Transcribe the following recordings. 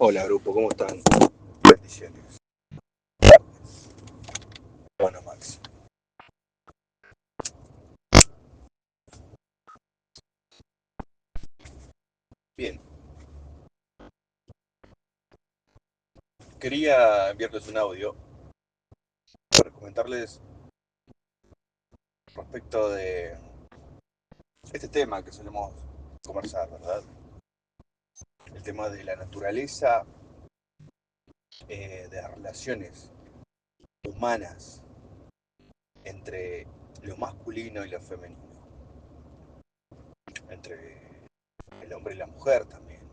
Hola grupo, ¿cómo están? Bendiciones. Bueno, Max. Bien, quería enviarles un audio para comentarles respecto de este tema que solemos conversar, ¿verdad? El tema de la naturaleza, de las relaciones humanas entre lo masculino y lo femenino, entre el hombre y la mujer también,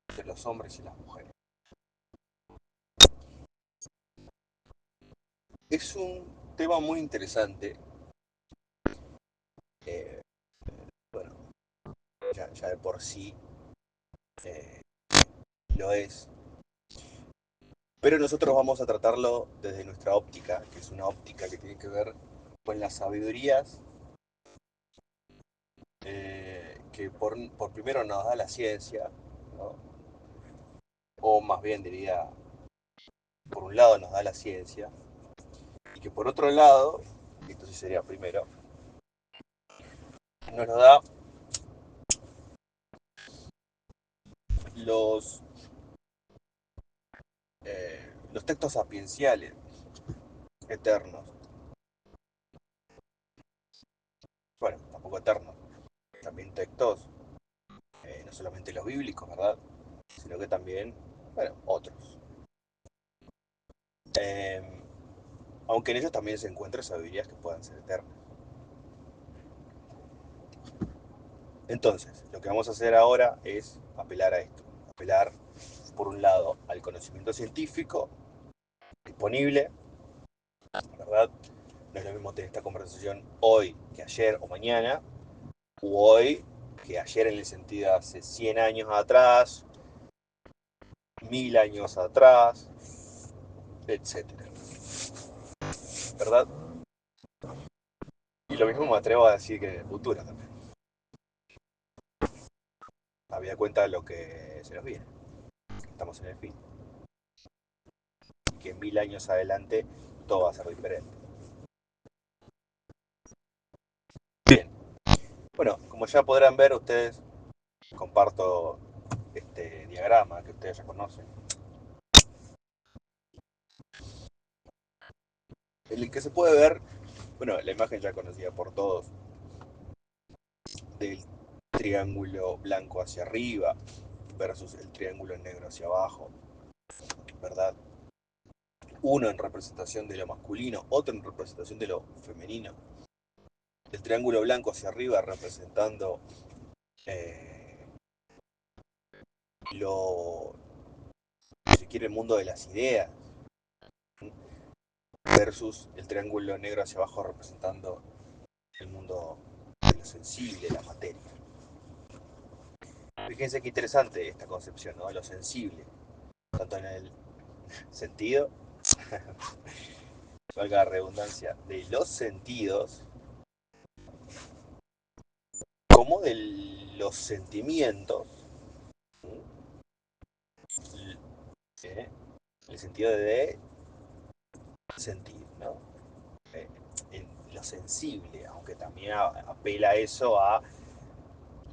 entre los hombres y las mujeres. Es un tema muy interesante, eh, bueno, ya de por sí eh, lo es, pero nosotros vamos a tratarlo desde nuestra óptica, que es una óptica que tiene que ver con las sabidurías que por primero nos da la ciencia, ¿no? O más bien diría, por un lado nos da la ciencia, y que por otro lado, y esto sí sería primero, nos lo da los, los textos sapienciales eternos. Bueno, tampoco eternos, también textos, no solamente los bíblicos, ¿verdad? Sino que también, bueno, otros. Eh, Aunque en ellos también se encuentran sabidurías que puedan ser eternas. Entonces, lo que vamos a hacer ahora es apelar a esto. Apelar, por un lado, al conocimiento científico disponible, ¿verdad? No es lo mismo tener esta conversación hoy que ayer o mañana, u hoy que ayer en el sentido de hace 100 años atrás, 1000 años atrás, etcétera, ¿verdad? Y lo mismo me atrevo a decir que en el futuro también. Había cuenta de lo que se nos viene. Estamos en el fin. Y que en 1000 años adelante todo va a ser diferente. Bien. Bueno, como ya podrán ver ustedes, comparto este diagrama que ustedes ya conocen, en el que se puede ver, bueno, la imagen ya conocida por todos, del triángulo blanco hacia arriba versus el triángulo negro hacia abajo, ¿verdad? Uno en representación de lo masculino, otro en representación de lo femenino. El triángulo blanco hacia arriba representando eh, lo, si se quiere, el mundo de las ideas, versus el triángulo negro hacia abajo representando el mundo de lo sensible, la materia. Fíjense qué interesante esta concepción, ¿no? Lo sensible, tanto en el sentido, valga la redundancia, de los sentidos, como de los sentimientos, ¿eh? El sentido de sentir, ¿no? Eh, en lo sensible, aunque también apela eso a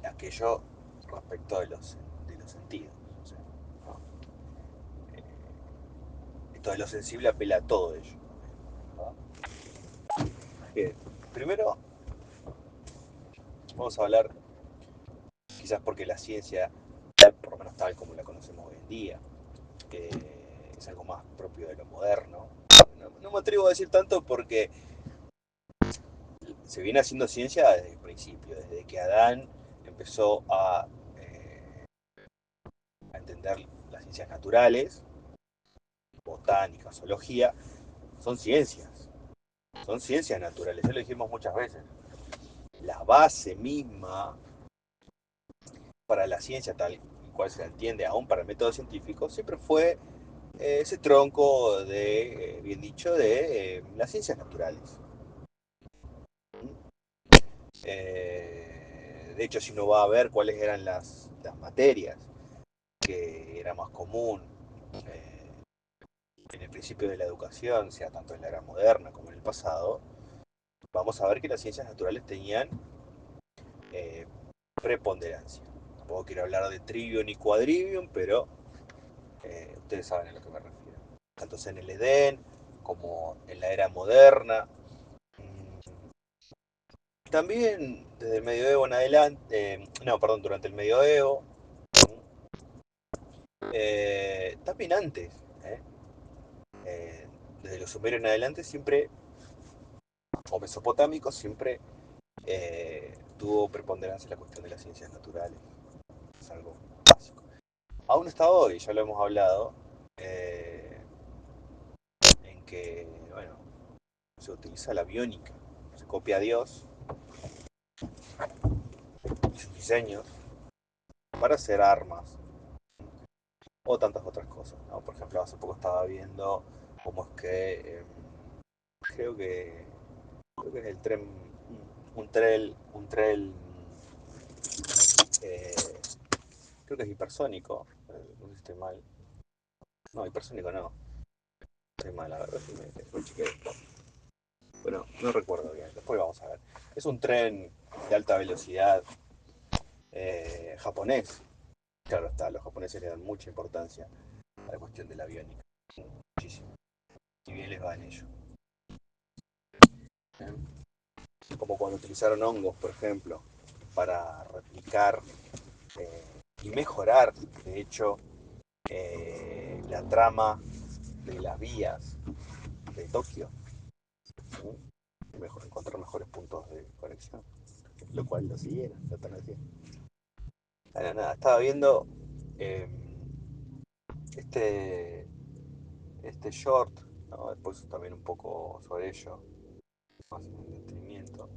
aquello respecto de los sentidos. O sea, ¿no? Eh, Esto de lo sensible apela a todo ello, ¿no? Bien, primero vamos a hablar, quizás porque la ciencia, por lo menos tal como la conocemos hoy en día, es algo más propio de lo moderno. No me atrevo a decir tanto porque se viene haciendo ciencia desde el principio, desde que Adán empezó a entender las ciencias naturales, botánica, zoología, son son ciencias naturales, ya lo dijimos muchas veces. La base misma para la ciencia tal cual se la entiende aún para el método científico siempre fue ese tronco de, bien dicho, de las ciencias naturales. De hecho, si uno va a ver cuáles eran las materias que era más común en el principio de la educación, sea tanto en la era moderna como en el pasado, vamos a ver que las ciencias naturales tenían eh, preponderancia. Tampoco quiero hablar de trivium ni quadrivium, pero ustedes saben a lo que me refiero. Tanto sea en el Edén como en la era moderna. También desde el medioevo en adelante, no, perdón, durante el medioevo, también antes, ¿eh? Eh, desde los sumerios en adelante siempre, o mesopotámicos, siempre tuvo preponderancia la cuestión de las ciencias naturales. Es algo básico. Aún hasta hoy, ya lo hemos hablado, eh, en que, bueno, se utiliza la biónica, se copia a Dios y sus diseños para hacer armas o tantas otras cosas, ¿no? Por ejemplo, hace poco estaba viendo cómo es que creo que creo que es el tren un tren eh, creo que es hipersónico, no sé si estoy mal. No, hipersónico no, estoy mal, la verdad, si me chequeé. Bueno, no recuerdo bien, después vamos a ver. Es un tren de alta velocidad japonés. Claro está, los japoneses le dan mucha importancia a la cuestión de la biónica. Muchísimo. Y bien les va en ello. ¿Eh? Como cuando utilizaron hongos, por ejemplo, para replicar y mejorar, de hecho, la trama de las vías de Tokio. ¿Sí? Encontrar mejores puntos de conexión, lo cual lo siguieron, lo están haciendo. Bueno, nada, estaba viendo eh, este, este short, ¿no? Después también un poco sobre ello, más en el entretenimiento.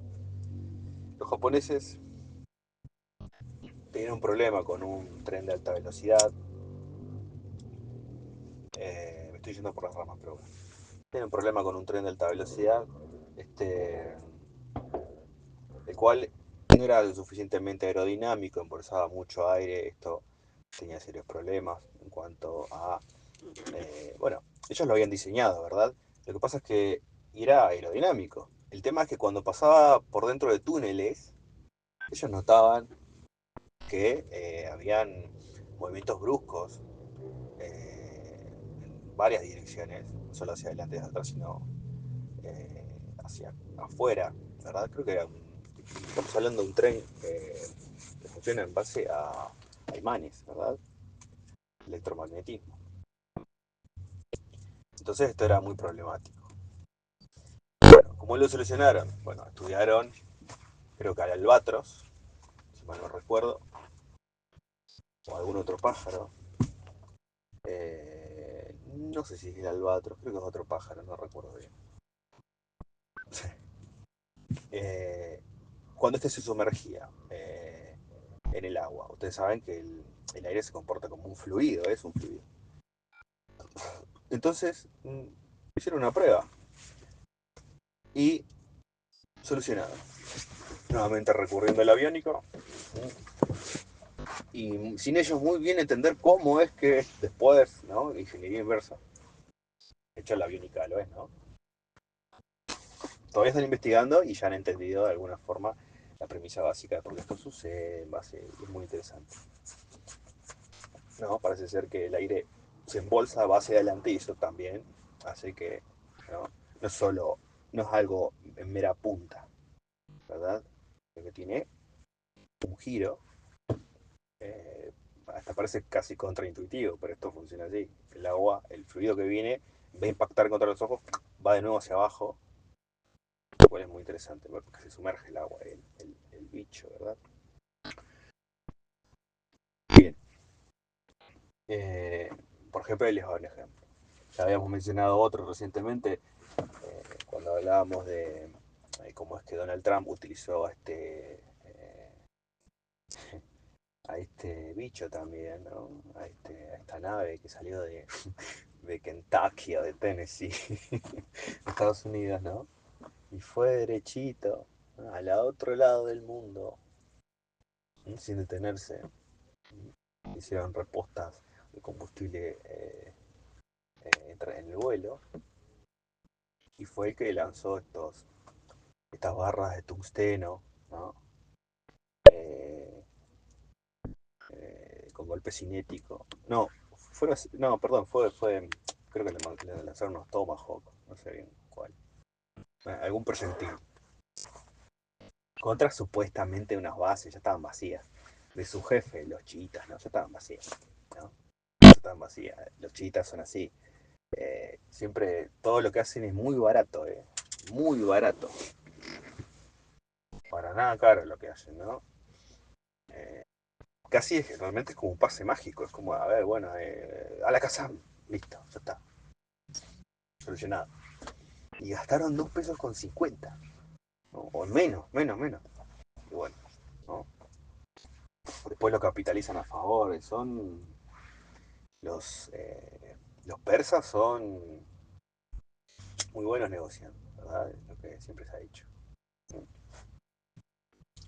Los japoneses tenían un problema con un tren de alta velocidad. Me estoy yendo por las ramas, pero bueno. Tienen un problema con un tren de alta velocidad, este, el cual no era lo suficientemente aerodinámico, embolsaba mucho aire, esto tenía serios problemas en cuanto a, bueno, ellos lo habían diseñado, ¿verdad? Lo que pasa es que era aerodinámico. El tema es que cuando pasaba por dentro de túneles, ellos notaban que habían movimientos bruscos en varias direcciones, no solo hacia adelante y hacia atrás, sino hacia afuera, ¿verdad? Creo que estamos hablando de un tren que funciona en base a imanes, ¿verdad? Electromagnetismo. Entonces esto era muy problemático. Bueno, ¿cómo lo solucionaron? Bueno, estudiaron, creo que al albatros, si mal no recuerdo, o algún otro pájaro. No sé si es el albatros, creo que es otro pájaro, no recuerdo bien. Eh, cuando este se sumergía en el agua, ustedes saben que el aire se comporta como un fluido, es un fluido. Entonces, hicieron una prueba y solucionaron. Nuevamente recurriendo al aviónico y sin ellos muy bien entender cómo es que después, ¿no? Ingeniería inversa, hecho la aviónica lo es, ¿no? Todavía están investigando y ya han entendido de alguna forma la premisa básica de por qué esto sucede en base, es muy interesante. No, parece ser que el aire se embolsa a base adelante y eso también hace que no, no solo, no es algo en mera punta, ¿verdad? Que tiene un giro, hasta parece casi contraintuitivo, pero esto funciona así. El agua, el fluido que viene, va a impactar contra los ojos, va de nuevo hacia abajo, lo cual es muy interesante, porque se sumerge el agua, el bicho, ¿verdad? Bien. Eh, por ejemplo, les doy un ejemplo. Ya habíamos mencionado otro recientemente, cuando hablábamos de cómo es que Donald Trump utilizó a este bicho también, ¿no? A esta nave que salió de Kentucky o de Tennessee, Estados Unidos, ¿no? Y fue derechito al otro lado del mundo, sin detenerse. Hicieron repostas el combustible entra en el vuelo, y fue el que lanzó estas barras de tungsteno, ¿no? Eh, con golpe cinético. No, no, perdón, creo que le lanzaron unos Tomahawk, no sé bien cuál. Algún proyectil. Contra supuestamente unas bases, ya estaban vacías. De su jefe, los chiitas, ¿no? Ya estaban vacías, ¿no? Ya estaban vacías. Los chiitas son así. Siempre todo lo que hacen es muy barato, muy barato. Para nada caro lo que hacen, ¿no? Eh, Casi realmente es como un pase mágico. Es como, a ver, bueno, a la casa, listo, ya está. Solucionado. Y gastaron 2 pesos con 50, ¿no? O menos. Y bueno, ¿no? Después lo capitalizan a favor. Los, eh, los persas son muy buenos negociando, ¿verdad? Es lo que siempre se ha dicho.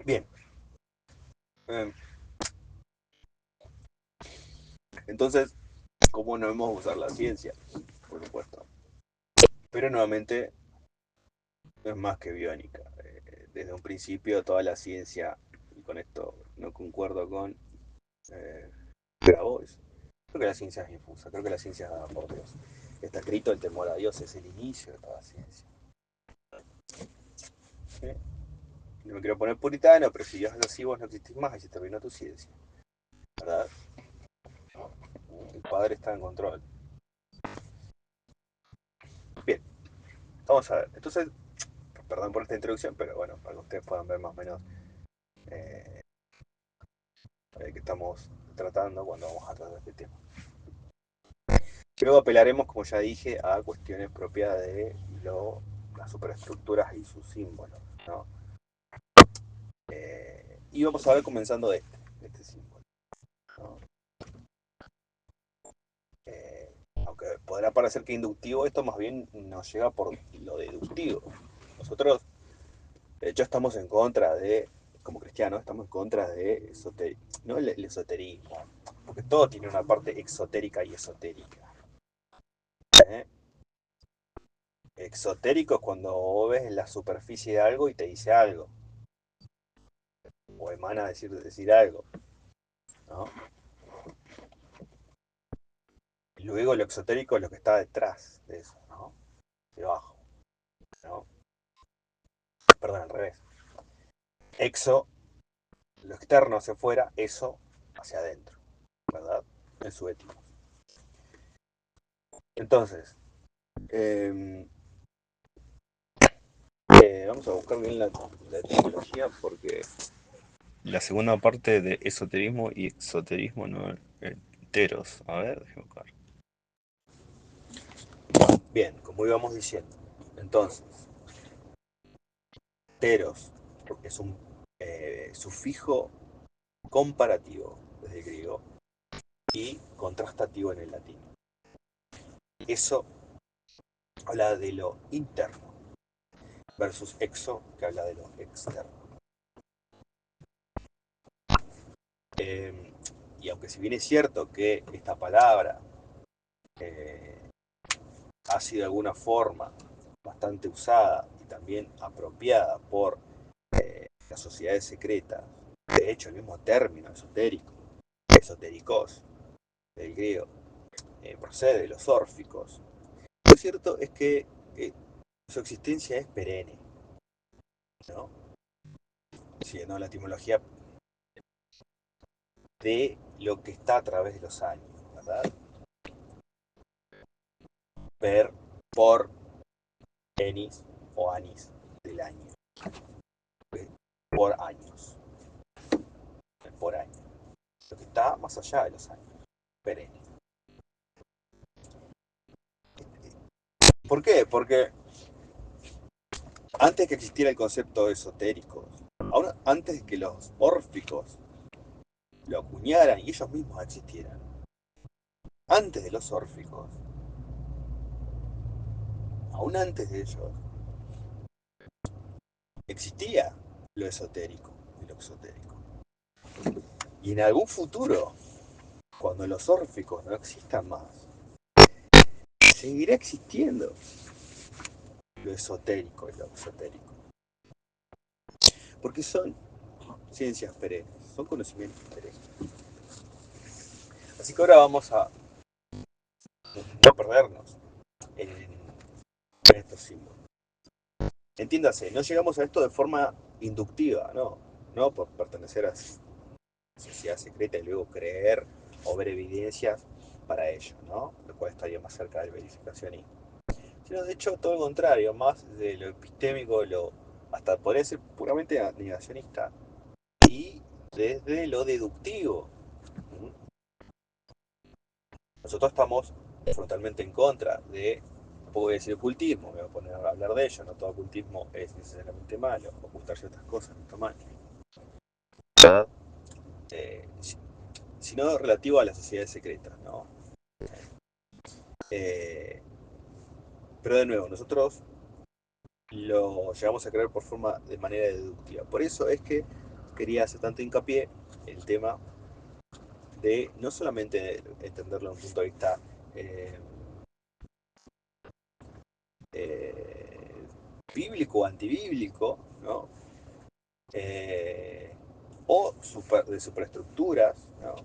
Bien. eh, entonces, ¿cómo no hemos usar la ciencia? Por supuesto. Pero nuevamente, no es más que biónica. Desde un principio, toda la ciencia, y con esto no concuerdo con eh, Grabois, creo que la ciencia es infusa, creo que la ciencia es dada por Dios. Está escrito: el temor a Dios es el inicio de toda ciencia. ¿Sí? No me quiero poner puritano, pero si Dios es así, vos no existís más y se terminó tu ciencia, ¿verdad? El Padre está en control. Bien, vamos a ver. Entonces, perdón por esta introducción, pero bueno, para que ustedes puedan ver más o menos eh, qué estamos tratando cuando vamos a tratar este tema. Luego apelaremos, como ya dije, a cuestiones propias de las superestructuras y sus símbolos, ¿no? Y vamos a ver comenzando de este símbolo, ¿no? Eh, Aunque podrá parecer que inductivo, esto más bien nos lleva por lo deductivo. Nosotros, de hecho, estamos en contra de, como cristianos, estamos en contra de no el esoterismo, porque todo tiene una parte exotérica y esotérica. ¿Eh? Exotérico es cuando vos ves la superficie de algo y te dice algo, o emana decir algo, ¿no? Y luego lo exotérico es lo que está detrás de eso, ¿no? Debajo, ¿no? Perdón, al revés. Exo, lo externo hacia afuera, eso hacia adentro, ¿verdad? En su ética. Entonces, eh, vamos a buscar bien la etimología, porque la segunda parte de esoterismo y exoterismo no enteros. A ver, déjame buscar. Bien, como íbamos diciendo, entonces, teros es un sufijo comparativo desde el griego y contrastativo en el latín. Eso habla de lo interno versus exo, que habla de lo externo. Eh, y aunque si bien es cierto que esta palabra eh, ha sido de alguna forma bastante usada y también apropiada por las sociedades secretas, de hecho el mismo término esotérico, esotéricos, del griego, procede de los órficos. Lo cierto es que su existencia es perenne, ¿no? Siguiendo la etimología de lo que está a través de los años, ¿verdad? Ver por enis o anis del año, por años, por año, lo que está más allá de los años, perenne. ¿Por qué? Porque antes que existiera el concepto de esotéricos, aún antes de que los órficos lo acuñaran y ellos mismos existieran, antes de los órficos, aún antes de ellos, existía lo esotérico y lo exotérico. Y en algún futuro, cuando los órficos no existan más, seguirá existiendo lo esotérico y lo exotérico. Porque son ciencias perennes, son conocimientos perennes. Así que ahora vamos a no perdernos en estos símbolos. Entiéndase, no llegamos a esto de forma inductiva, no por pertenecer a sociedad secreta y luego creer o ver evidencias para ello, ¿no? Lo cual estaría más cerca del verificacionismo. Sino de hecho todo lo contrario, más de lo epistémico, hasta podría ser puramente negacionista, y desde lo deductivo. Nosotros estamos frontalmente en contra de, puedo decir, ocultismo, me voy a poner a hablar de ello, no todo ocultismo es necesariamente malo, ocultar ciertas cosas no está mal. Eh, sino relativo a las sociedades secretas, ¿no? Pero de nuevo, nosotros lo llegamos a creer de manera deductiva. Por eso es que quería hacer tanto hincapié en el tema de no solamente entenderlo desde un punto de vista bíblico o antibíblico, ¿no? O de superestructuras, ¿no?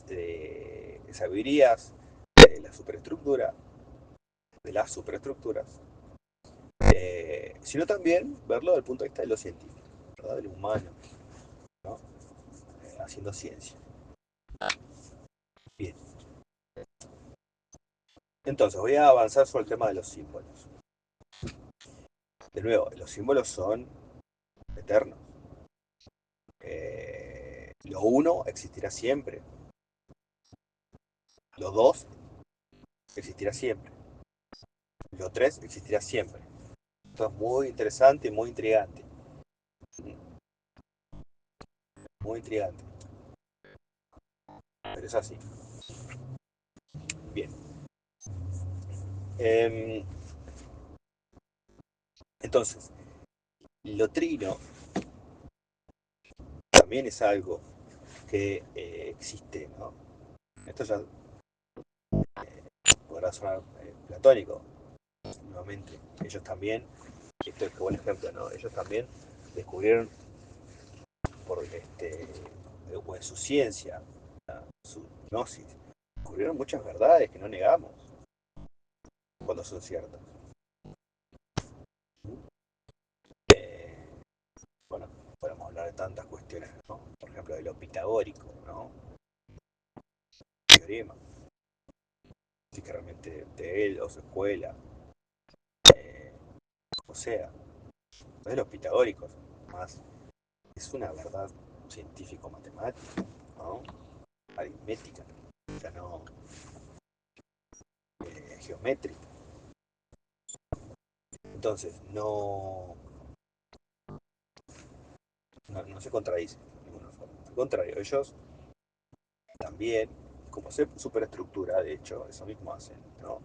De sabidurías de la superestructura, de las superestructuras, sino también verlo desde el punto de vista de lo científico, ¿verdad? Del humano, ¿no? Haciendo ciencia. Bien. Entonces, voy a avanzar sobre el tema de los símbolos. De nuevo, los símbolos son eternos. Lo uno existirá siempre. Lo dos existirá siempre. Lo tres existirá siempre. Esto es muy interesante y muy intrigante. Muy intrigante. Pero es así. Bien. Entonces, lo trino también es algo que existe, ¿no? Esto ya podrá sonar platónico, nuevamente. Ellos también, esto es un buen ejemplo, ¿no? Ellos también descubrieron o en su ciencia, su gnosis, descubrieron muchas verdades que no negamos cuando son ciertas. Bueno, podemos hablar de tantas cuestiones, ¿no? Por ejemplo, de lo pitagórico, ¿no? Teorema. Si que realmente de él o su escuela, o sea, de los pitagóricos, más es una verdad científico-matemática, ¿no? Aritmética, ya no geométrica. Entonces, no se contradicen de ninguna forma. Al contrario, ellos también, como superestructura, de hecho, eso mismo hacen, ¿no?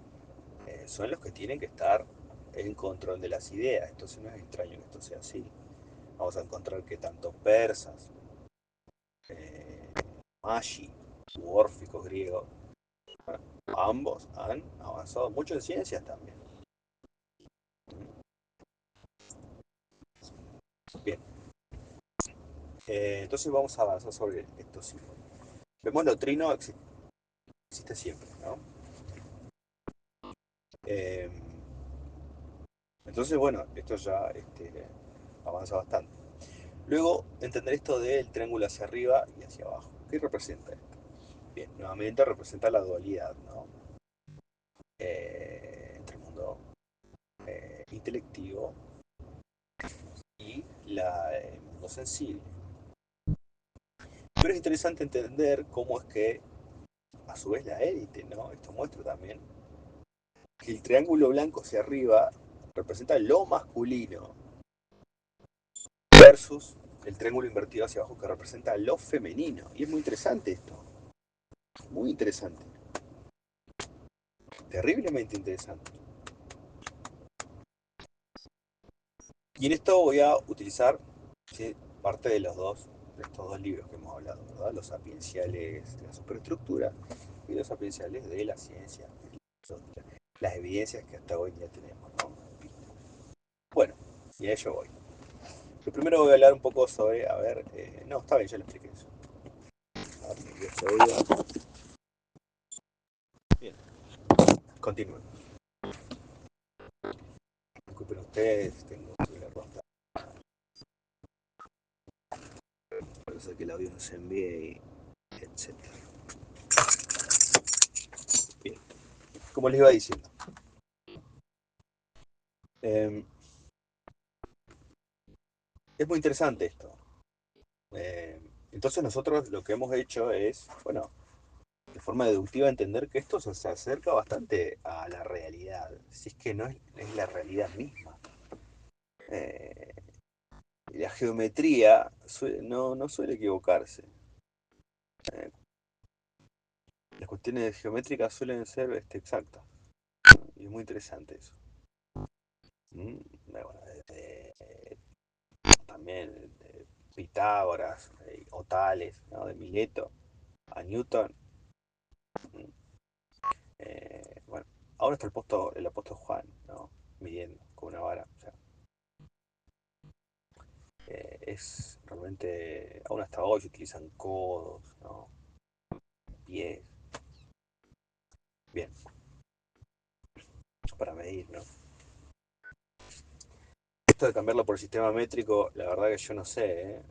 Son los que tienen que estar en control de las ideas. Entonces no es extraño que esto sea así. Vamos a encontrar que tanto persas, magi u órficos griegos, ambos han avanzado mucho en ciencias también. Bien, entonces vamos a avanzar sobre estos símbolos. Vemos lo trino existe siempre, ¿no? Eh, entonces, bueno, esto ya avanza bastante. Luego, entender esto del triángulo hacia arriba y hacia abajo. ¿Qué representa esto? Bien, nuevamente representa la dualidad, ¿no? Entre el mundo intelectivo y el mundo sensible. Pero es interesante entender cómo es que, a su vez, la élite, ¿no? Esto muestra también que el triángulo blanco hacia arriba representa lo masculino versus el triángulo invertido hacia abajo que representa lo femenino. Y es muy interesante esto. Muy interesante. Terriblemente interesante. Y en esto voy a utilizar, ¿sí?, parte de los dos estos dos libros que hemos hablado, ¿verdad? Los sapienciales de la superestructura y los sapienciales de la ciencia, las evidencias que hasta hoy ya tenemos, ¿no? Bueno, y a ello voy. Lo primero voy a hablar un poco sobre, a ver, no, está bien, ya lo expliqué eso. A ver, bien, continúen. Disculpen ustedes, tengo que la ronda. Parece que el audio no se envíe, etc. Bien, como les iba diciendo, eh, es muy interesante esto. Eh, entonces nosotros lo que hemos hecho es, bueno, de forma deductiva entender que esto se acerca bastante a la realidad, si es que no es la realidad misma. Eh, la geometría no suele equivocarse. Eh, las cuestiones geométricas suelen ser exactas. Y es muy interesante eso. Mm, bueno, también de Pitágoras, o Tales, ¿no? De Mileto a Newton. Mm, bueno, ahora está el apóstol Juan, ¿no? Midiendo con una vara. O sea, es realmente, aún hasta hoy se utilizan codos, ¿no? Pies, bien, para medir, ¿no? Esto de cambiarlo por el sistema métrico, la verdad que yo no sé, ¿eh?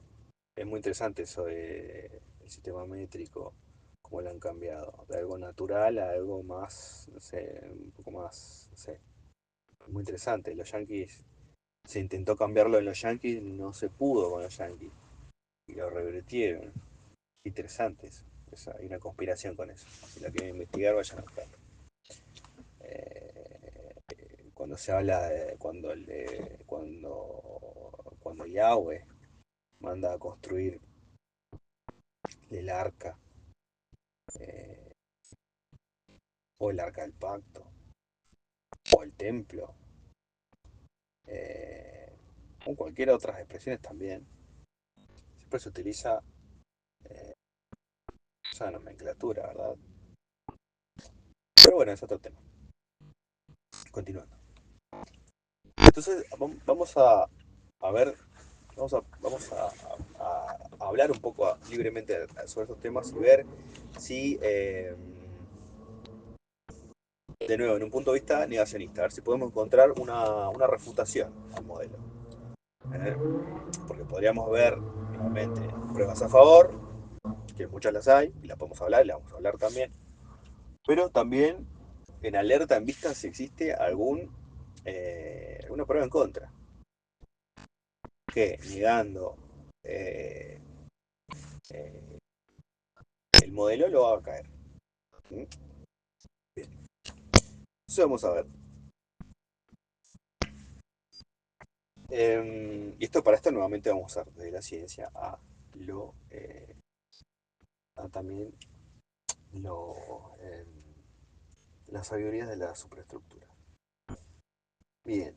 Es muy interesante eso de el sistema métrico, cómo lo han cambiado, de algo natural a algo más, no sé, un poco más, no sé, muy interesante. Los Yankees, se intentó cambiarlo en los Yankees, no se pudo con los Yankees, y lo revirtieron. Interesante eso. Hay una conspiración con eso. Si la quieren investigar, vayan a buscar. Cuando se habla de cuando Yahweh manda a construir el arca, eh, o el arca del pacto, o el templo, eh, o cualquier otras expresiones también, siempre se utiliza esa nomenclatura, ¿verdad? Pero bueno, es otro tema. Continuando. Entonces, vamos a ver, vamos a hablar un poco libremente sobre estos temas y ver si, de nuevo, en un punto de vista negacionista, a ver si podemos encontrar una refutación al modelo. ¿Eh? Porque podríamos ver, nuevamente, pruebas a favor, que muchas las hay, y las podemos hablar, y las vamos a hablar también, pero también en alerta en vista si existe alguna prueba en contra, que negando eh, eh, el modelo lo va a caer. ¿Mm? Bien, entonces vamos a ver. Y esto para esto nuevamente vamos a ir de la ciencia a también las sabidurías de la superestructura. Bien,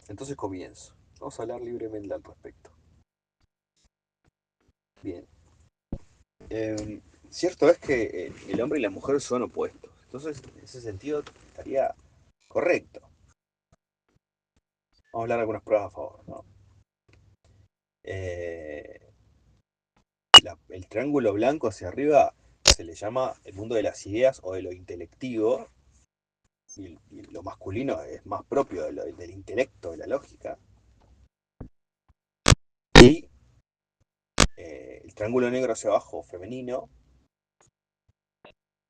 entonces comienzo. Vamos a hablar libremente al respecto. Bien. Cierto es que el hombre y la mujer son opuestos. Entonces, en ese sentido, estaría correcto. Vamos a hablar de algunas pruebas a favor, ¿no? Eh, el triángulo blanco hacia arriba se le llama el mundo de las ideas o de lo intelectivo, y lo masculino es más propio del intelecto, de la lógica. Y el triángulo negro hacia abajo, femenino,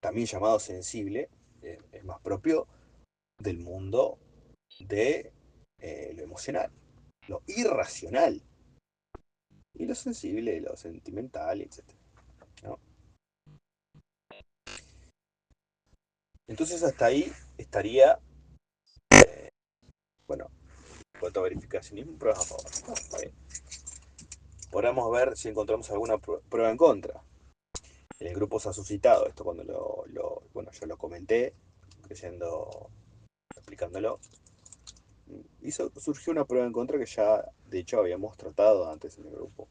también llamado sensible, es más propio del mundo de lo emocional, lo irracional, y lo sensible, lo sentimental, etc. ¿No? Entonces hasta ahí estaría, bueno, en cuanto a verificacionismo, pruebas a favor. Ah, está bien. Podríamos ver si encontramos alguna prueba en contra. En el grupo se ha suscitado esto cuando bueno, yo lo comenté, creyendo, explicándolo. Y surgió una prueba en contra que ya, de hecho, habíamos tratado antes en el grupo.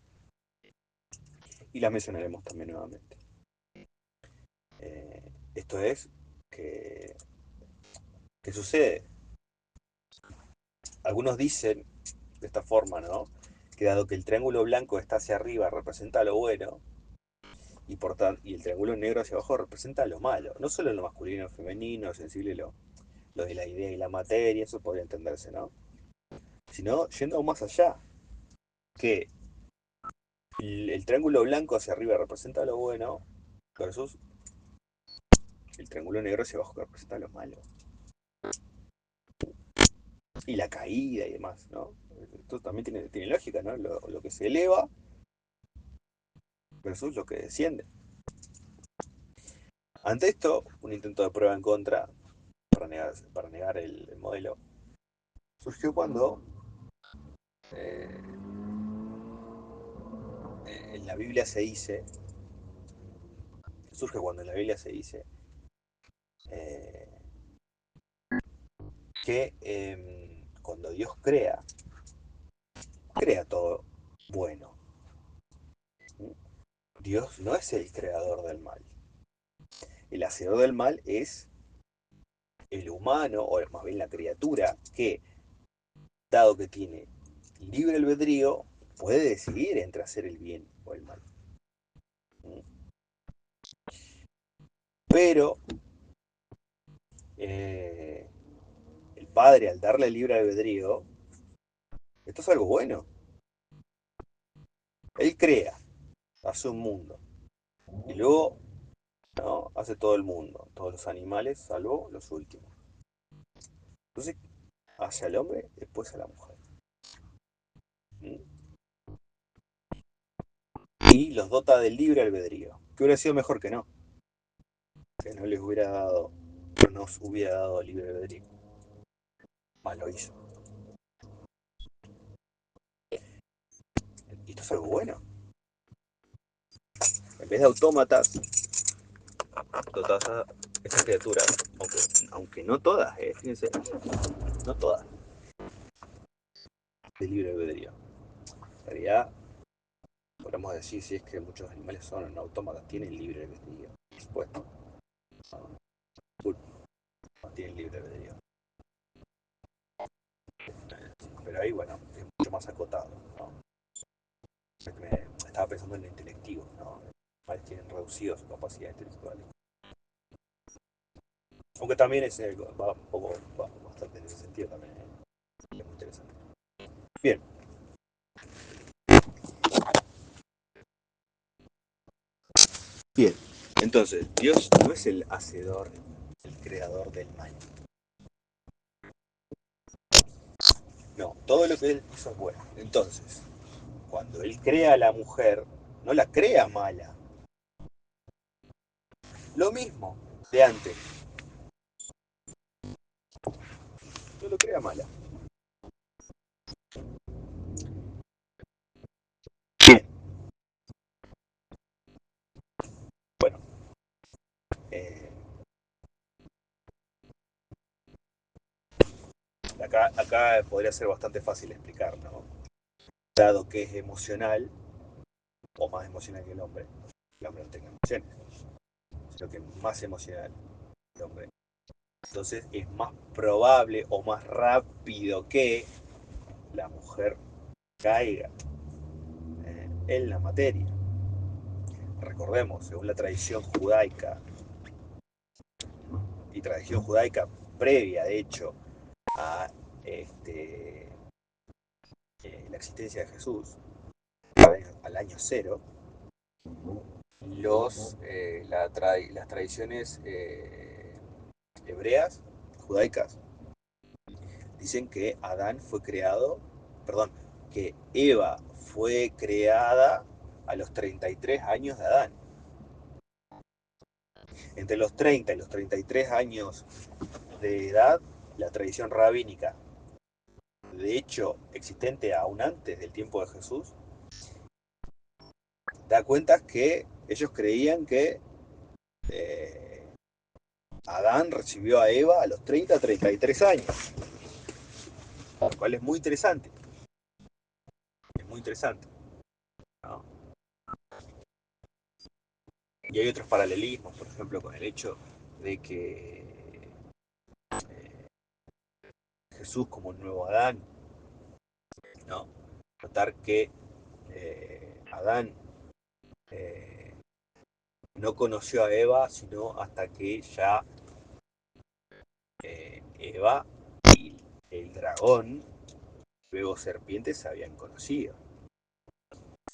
y las mencionaremos también nuevamente. Esto es que ¿qué sucede? Algunos dicen de esta forma, ¿no? Que dado que el triángulo blanco está hacia arriba representa lo bueno y el triángulo negro hacia abajo representa lo malo, no solo lo masculino, femenino, sensible, lo de la idea y la materia, eso podría entenderse, ¿no? Sino yendo aún más allá, que el triángulo blanco hacia arriba representa lo bueno versus el triángulo negro hacia abajo que representa lo malo. Y la caída y demás, ¿no? Esto también tiene lógica, ¿no? Lo que se eleva versus lo que desciende. Ante esto, un intento de prueba en contra para negar el modelo surgió cuando eh, en la Biblia se dice, surge cuando en la Biblia se dice eh, que cuando Dios crea todo bueno. Dios no es el creador del mal. El hacedor del mal es el humano, o más bien la criatura, que, dado que tiene libre albedrío, puede decidir entre hacer el bien o el mal. Pero el padre, al darle libre albedrío, esto es algo bueno. Él crea, hace un mundo, y luego, ¿no?, hace todo el mundo, todos los animales, salvo los últimos. Entonces, hace al hombre, después a la mujer. Y los dota del libre albedrío, que hubiera sido mejor que no les hubiera dado, no nos hubiera dado libre albedrío. Más lo hizo. Y esto es algo bueno. En vez de autómatas, dotas a estas criaturas, aunque no todas, fíjense, no todas, de libre albedrío. En realidad, podemos decir si es que muchos animales son autómatas, tienen libre albedrío. Por supuesto. No tienen libre albedrío. Pero ahí, bueno, es mucho más acotado, ¿no? Estaba pensando en lo intelectivo, ¿no? Los animales tienen reducido su capacidad intelectual. Aunque también va un poco, va bastante en ese sentido también, es muy interesante. Bien. Bien. Entonces, Dios no es el hacedor, el creador del mal. No, todo lo que Él hizo es bueno. Entonces, cuando Él crea a la mujer, no la crea mala. Lo mismo de antes. No lo crea mala. Bien. Bueno, eh, acá podría ser bastante fácil explicar, ¿no? Dado que es emocional, o más emocional que el hombre no tenga emociones, sino que es más emocional que el hombre. Entonces es más probable o más rápido que la mujer caiga en la materia. Recordemos, según la tradición judaica, y tradición judaica previa, de hecho, a la existencia de Jesús, al año cero, las tradiciones hebreas, judaicas, dicen que Adán fue creado, perdón, que Eva fue creada a los 33 años de Adán. Entre los 30 y los 33 años de edad, la tradición rabínica, de hecho existente aún antes del tiempo de Jesús, da cuenta que ellos creían que eh, Adán recibió a Eva a los 30 a 33 años, lo cual es muy interesante, ¿no? Y hay otros paralelismos, por ejemplo, con el hecho de que Jesús como un nuevo Adán, ¿no? Notar que Adán eh, no conoció a Eva, sino hasta que ya Eva y el dragón, luego serpiente, se habían conocido,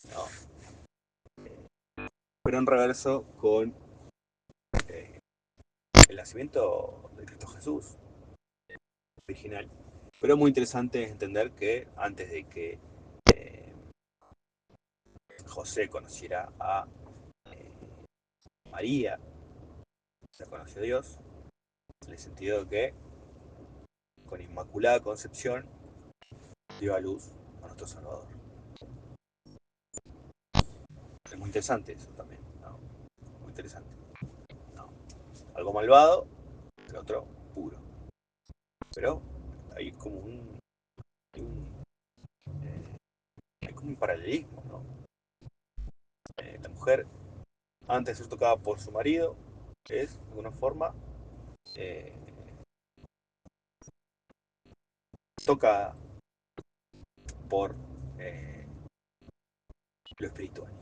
¿no? Pero en reverso con eh, el nacimiento de Cristo Jesús original. Pero muy interesante es entender que antes de que eh, José conociera a eh, María, la conoció Dios, en el sentido de que con Inmaculada Concepción dio a luz a nuestro Salvador. Es muy interesante eso también, ¿no? Muy interesante, ¿no? Algo malvado, el otro puro. Pero hay como hay como un paralelismo, ¿no? La mujer, antes de ser tocada por su marido, es de alguna forma eh, tocada por lo espiritual.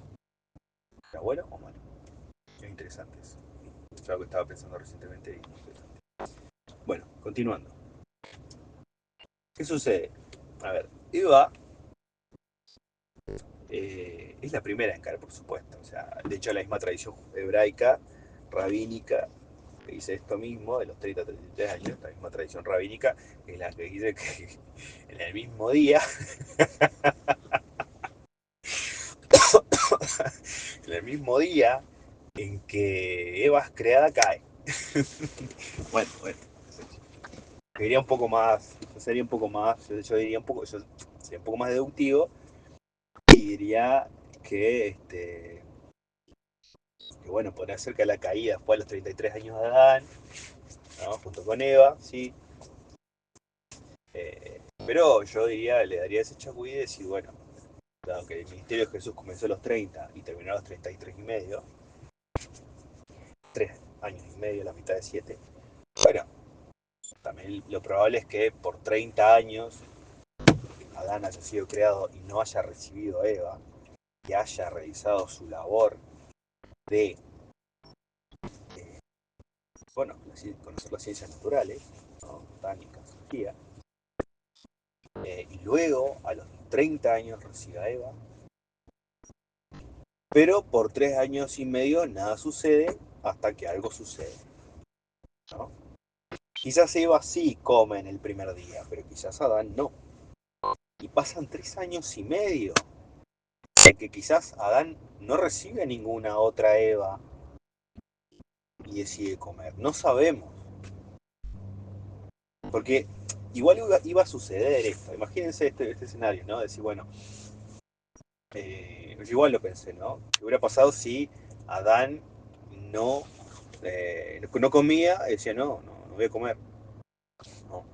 ¿Está bueno o malo? Es interesante eso. Es algo que estaba pensando recientemente y interesante. Bueno, continuando. ¿Qué sucede? A ver, Eva es la primera en caer, por supuesto. O sea, de hecho, la misma tradición hebraica, rabínica, que dice esto mismo, de los 30 a 33 años, la misma tradición rabínica, es la que dice que en el mismo día, en el mismo día en que Eva es creada, cae. Bueno, sería un poco más, sería un poco más, yo diría un poco, yo sería un poco más deductivo y diría que, que bueno, podría ser que la caída fue a los 33 años de Adán, ¿no? Junto con Eva, sí. Pero yo diría, le daría ese chascuí y decir, bueno, dado que el ministerio de Jesús comenzó a los 30 y terminó a los 33 y medio, 3 años y medio, la mitad de 7, bueno, también lo probable es que por 30 años Adán haya sido creado y no haya recibido a Eva, y haya realizado su labor de, eh, bueno, conocer las ciencias naturales, ¿no? Botánica, zoología, y luego a los 30 años recibe a Eva, pero por 3 años y medio nada sucede hasta que algo sucede, ¿no? Quizás Eva sí come en el primer día, pero quizás Adán no. Y pasan 3 años y medio en que quizás Adán no recibe ninguna otra Eva y decide comer. No sabemos. Porque igual iba a suceder esto. Imagínense este escenario, ¿no? Decir, bueno, igual lo pensé, ¿no? ¿Qué hubiera pasado si Adán no, no comía? Decía, no voy a comer. No.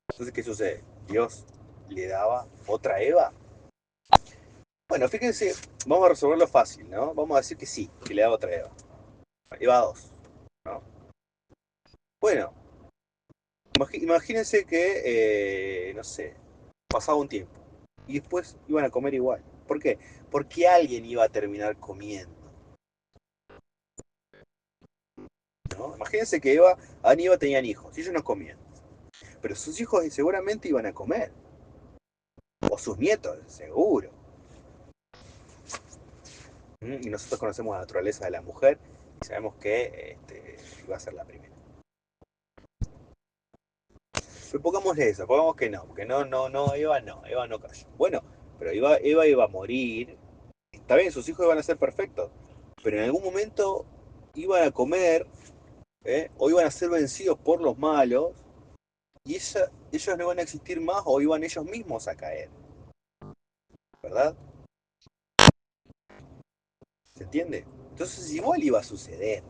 Entonces, ¿qué sucede? Dios le daba otra Eva. Bueno, fíjense, vamos a resolverlo fácil, ¿no? Vamos a decir que sí, que le daba otra Eva. Eva 2, ¿no? Bueno, imagínense que, no sé, pasaba un tiempo y después iban a comer igual. ¿Por qué? Porque alguien iba a terminar comiendo, ¿no? Imagínense que Adán y Eva tenían hijos y ellos no comían, pero sus hijos seguramente iban a comer, o sus nietos, seguro. Y nosotros conocemos la naturaleza de la mujer y sabemos que iba a ser la primera. Pero pongámosle eso, pongamos que no, porque Eva no cayó. Bueno, pero Eva iba a morir. Está bien, sus hijos iban a ser perfectos, pero en algún momento iban a comer, o iban a ser vencidos por los malos, y ellos no iban a existir más, o iban ellos mismos a caer, ¿verdad? ¿Se entiende? Entonces igual iba a suceder.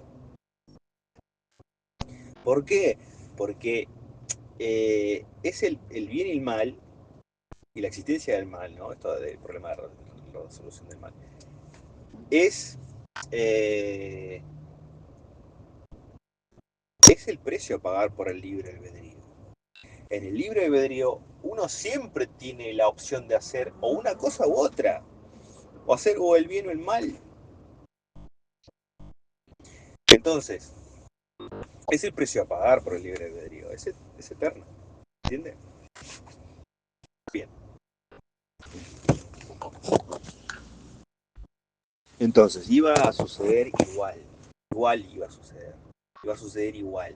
¿Por qué? Porque es el bien y el mal, y la existencia del mal, ¿no? Esto del problema de resolución del mal, es Eh, es el precio a pagar por el libre albedrío. En el libre albedrío uno siempre tiene la opción de hacer o una cosa u otra, o hacer o el bien o el mal. Entonces, es el precio a pagar por el libre albedrío, es eterno, ¿entiendes? Bien. Entonces, iba a suceder igual, igual iba a suceder igual,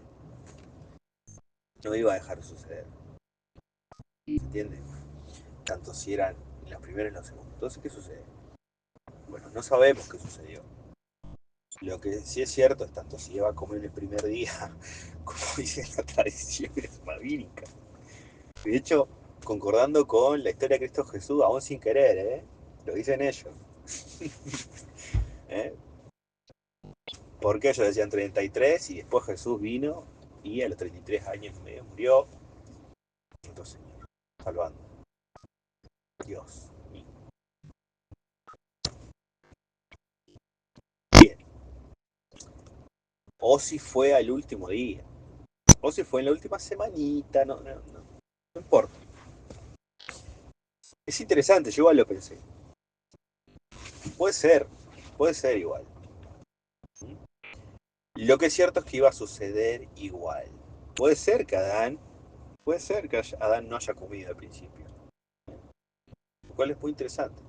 no iba a dejar de suceder, ¿entiendes? Tanto si eran en los primeros y en los segundos. Entonces, ¿qué sucede? Bueno, no sabemos qué sucedió. Lo que sí es cierto es tanto si iba a comer el primer día, como dice la tradición rabínica. De hecho, concordando con la historia de Cristo Jesús, aún sin querer, ¿eh? Lo dicen ellos. ¿Eh? Porque ellos decían 33 y después Jesús vino y a los 33 años y medio murió. Entonces, salvando. Dios mío. Bien. O si fue al último día. O si fue en la última semanita. No importa. Es interesante, yo igual lo pensé. Puede ser igual. Lo que es cierto es que iba a suceder igual. Puede ser que Adán, puede ser que Adán no haya comido al principio, lo cual es muy interesante.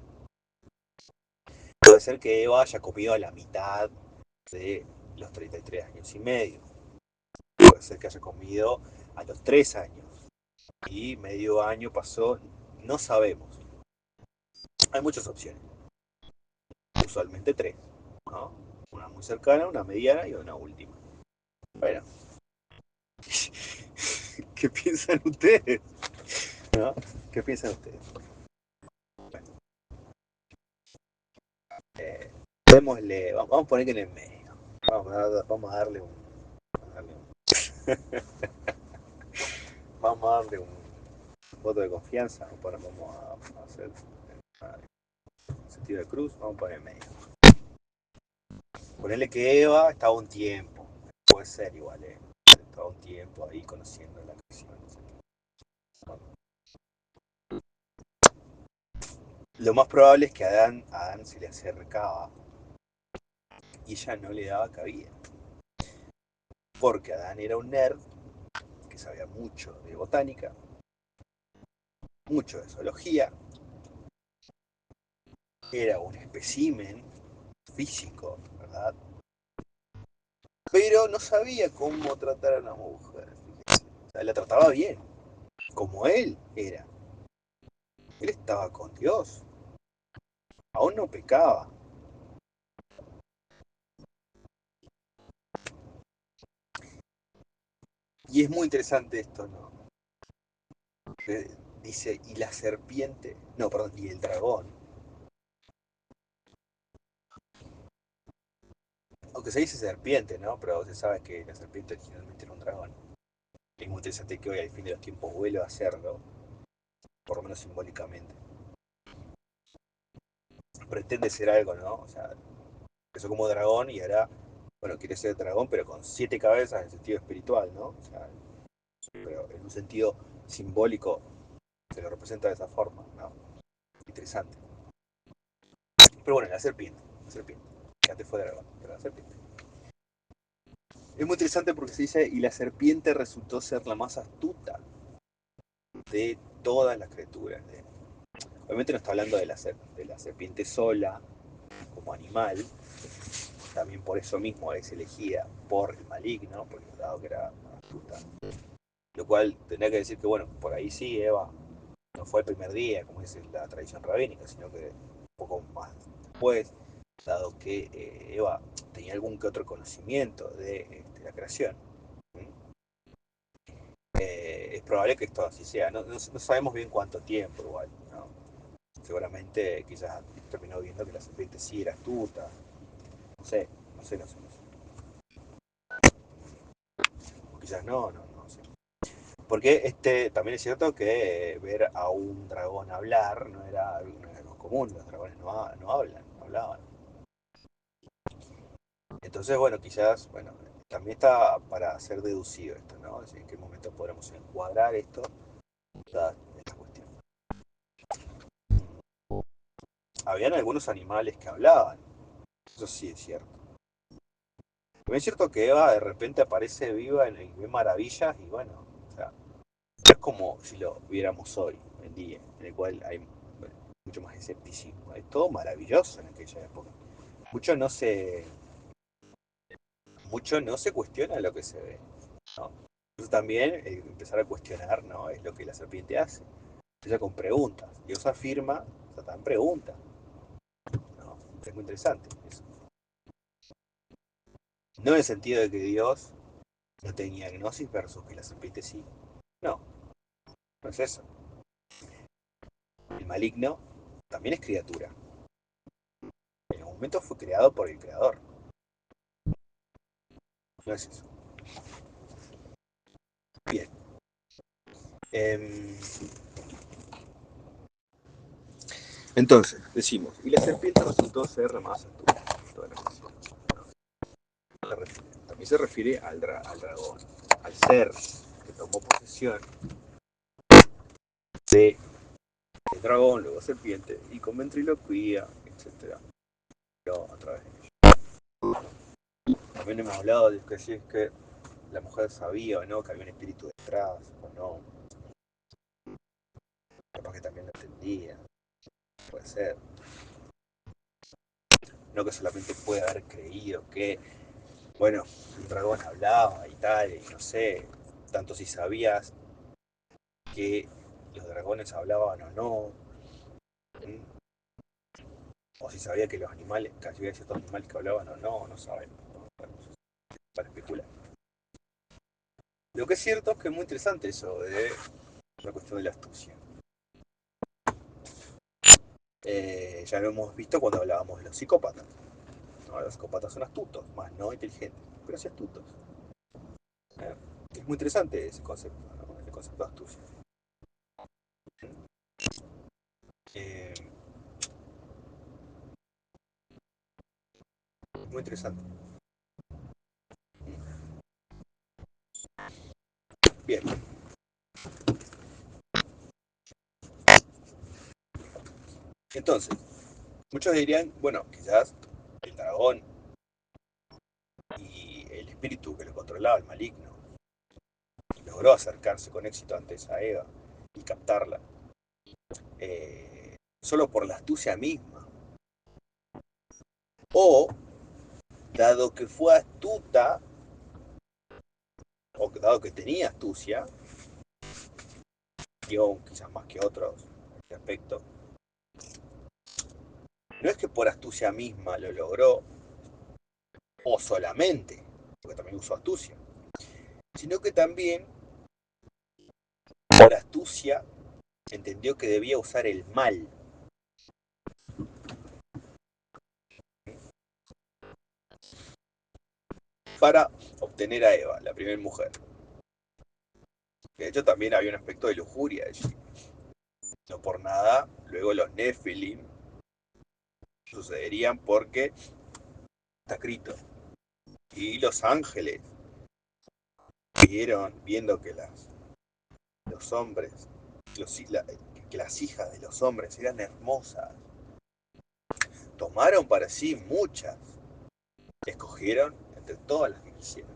Puede ser que Eva haya comido a la mitad de los 33 años y medio. Puede ser que haya comido a los 3 años y medio año pasó, no sabemos. Hay muchas opciones, usualmente tres, ¿no? Una muy cercana, una mediana y una última. Bueno, ¿qué piensan ustedes? ¿No? ¿Qué piensan ustedes? Bueno, démosle, vamos a poner que en el medio. Vamos a darle un. Vamos a darle un voto de confianza. Vamos a hacer sentido de cruz. Vamos a poner en medio. Ponerle que Eva estaba un tiempo. Puede ser igual, ¿eh? Estaba un tiempo ahí conociendo la creación. Lo más probable es que a Adán se le acercaba y ella no le daba cabida. Porque Adán era un nerd que sabía mucho de botánica, mucho de zoología, era un espécimen físico, ¿verdad? Pero no sabía cómo tratar a una mujer. O sea, la trataba bien, como él era. Él estaba con Dios, aún no pecaba. Y es muy interesante esto, ¿no? Dice, y la serpiente, no, perdón, y el dragón. Aunque se dice serpiente, ¿no? Pero se sabe que la serpiente originalmente era un dragón. Es muy interesante que hoy al fin de los tiempos vuelva a hacerlo, por lo menos simbólicamente. Pretende ser algo, ¿no? O sea, empezó como dragón y ahora, bueno, quiere ser dragón, pero con 7 cabezas en sentido espiritual, ¿no? O sea, pero en un sentido simbólico se lo representa de esa forma, ¿no? Interesante. Pero bueno, la serpiente, que antes fue dragón, pero la serpiente. Es muy interesante porque se dice, y la serpiente resultó ser la más astuta de todas las criaturas. Obviamente no está hablando de la serpiente sola como animal, también por eso mismo es elegida por el maligno, porque dado que era astuta. Lo cual tendría que decir que, bueno, por ahí sí, Eva no fue el primer día, como dice la tradición rabínica, sino que un poco más después, dado que Eva tenía algún que otro conocimiento de la creación. Es probable que esto así sea. No sabemos bien cuánto tiempo igual, ¿no? Seguramente quizás terminó viendo que la serpiente sí era astuta. No sé, no sé. O quizás no sé. Porque también es cierto que ver a un dragón hablar no era algo común. Los dragones no hablan, no hablaban. Entonces, bueno, quizás, bueno, también está para ser deducido esto, ¿no? Es decir, en qué momento podremos encuadrar esto, dada esta cuestión. Habían algunos animales que hablaban, eso sí es cierto. También es cierto que Eva de repente aparece viva y ve maravillas y bueno, o sea, no es como si lo viéramos hoy, en día, en el cual hay mucho más escepticismo. Es todo maravilloso en aquella época. Mucho no se, mucho no se cuestiona lo que se ve, ¿no? Entonces también empezar a cuestionar, ¿no? Es lo que la serpiente hace. Empieza con preguntas. Dios afirma, Satán pregunta, ¿no? Es muy interesante eso. No en el sentido de que Dios no tenía gnosis versus que la serpiente sí. No, no es eso. El maligno también es criatura. En algún momento fue creado por el creador. No es eso. Bien. Entonces, decimos, y la serpiente resultó ser más astuta. También se refiere al dragón, al ser que tomó posesión de el dragón, luego serpiente, y con ventriloquía, etcétera, a través de ello. También hemos hablado de que si es que la mujer sabía o no que había un espíritu detrás, o no. Capaz que también lo entendía, puede ser. No que solamente puede haber creído que, bueno, un dragón hablaba y tal, y no sé, tanto si sabías que los dragones hablaban o no, o si sabía que los animales, que había ciertos animales que hablaban o no, no saben, para especular. Lo que es cierto es que es muy interesante eso de la cuestión de la astucia. Ya lo hemos visto cuando hablábamos de los psicópatas. ¿No? Los psicópatas son astutos, más no inteligentes, pero sí astutos. ¿Eh? Es muy interesante ese concepto, ¿no? El concepto de astucia. Eh, muy interesante. Bien. Entonces, muchos dirían, bueno, quizás el dragón y el espíritu que lo controlaba, el maligno, logró acercarse con éxito antes a Eva y captarla, solo por la astucia misma. O, dado que fue astuta, o dado que tenía astucia, y aún quizás más que otros en este aspecto, no es que por astucia misma lo logró, o solamente, porque también usó astucia, sino que también por astucia entendió que debía usar el mal para obtener a Eva, la primera mujer. De hecho, también había un aspecto de lujuria allí. No por nada, luego los Nephilim sucederían porque está escrito. Y los ángeles vieron, viendo que los hombres, que las hijas de los hombres eran hermosas, tomaron para sí muchas, escogieron entre todas las que quisieron.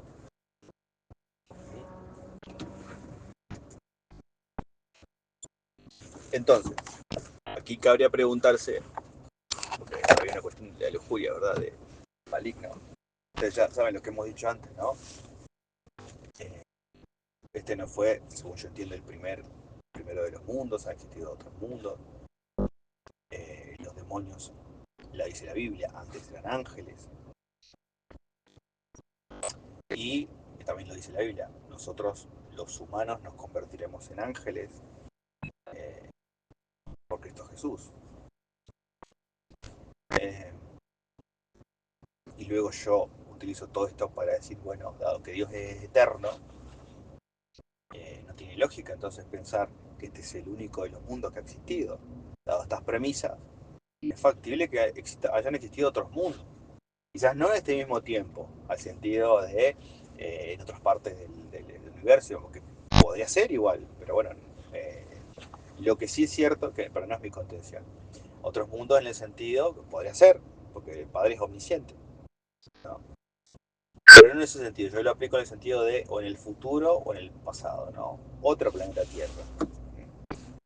Entonces, aquí cabría preguntarse, porque había una cuestión de la lujuria, ¿verdad? De maligno. Ustedes ya saben lo que hemos dicho antes, ¿no? Eh, este no fue, según yo entiendo, el primero de los mundos, ha existido otros mundos. Los demonios, la dice la Biblia, antes eran ángeles. Y también lo dice la Biblia, nosotros los humanos nos convertiremos en ángeles eh, por Cristo Jesús. Eh, y luego yo utilizo todo esto para decir, bueno, dado que Dios es eterno, no tiene lógica entonces pensar que este es el único de los mundos que ha existido. Dado estas premisas, es factible que hayan existido otros mundos. Quizás no en este mismo tiempo, al sentido de en otras partes del universo, porque podría ser igual, pero bueno, eh, lo que sí es cierto, pero no es mi contención, otros mundos en el sentido que podría ser, porque el Padre es omnisciente, ¿no? Pero no en ese sentido, yo lo aplico en el sentido de o en el futuro o en el pasado, ¿no? Otro planeta Tierra.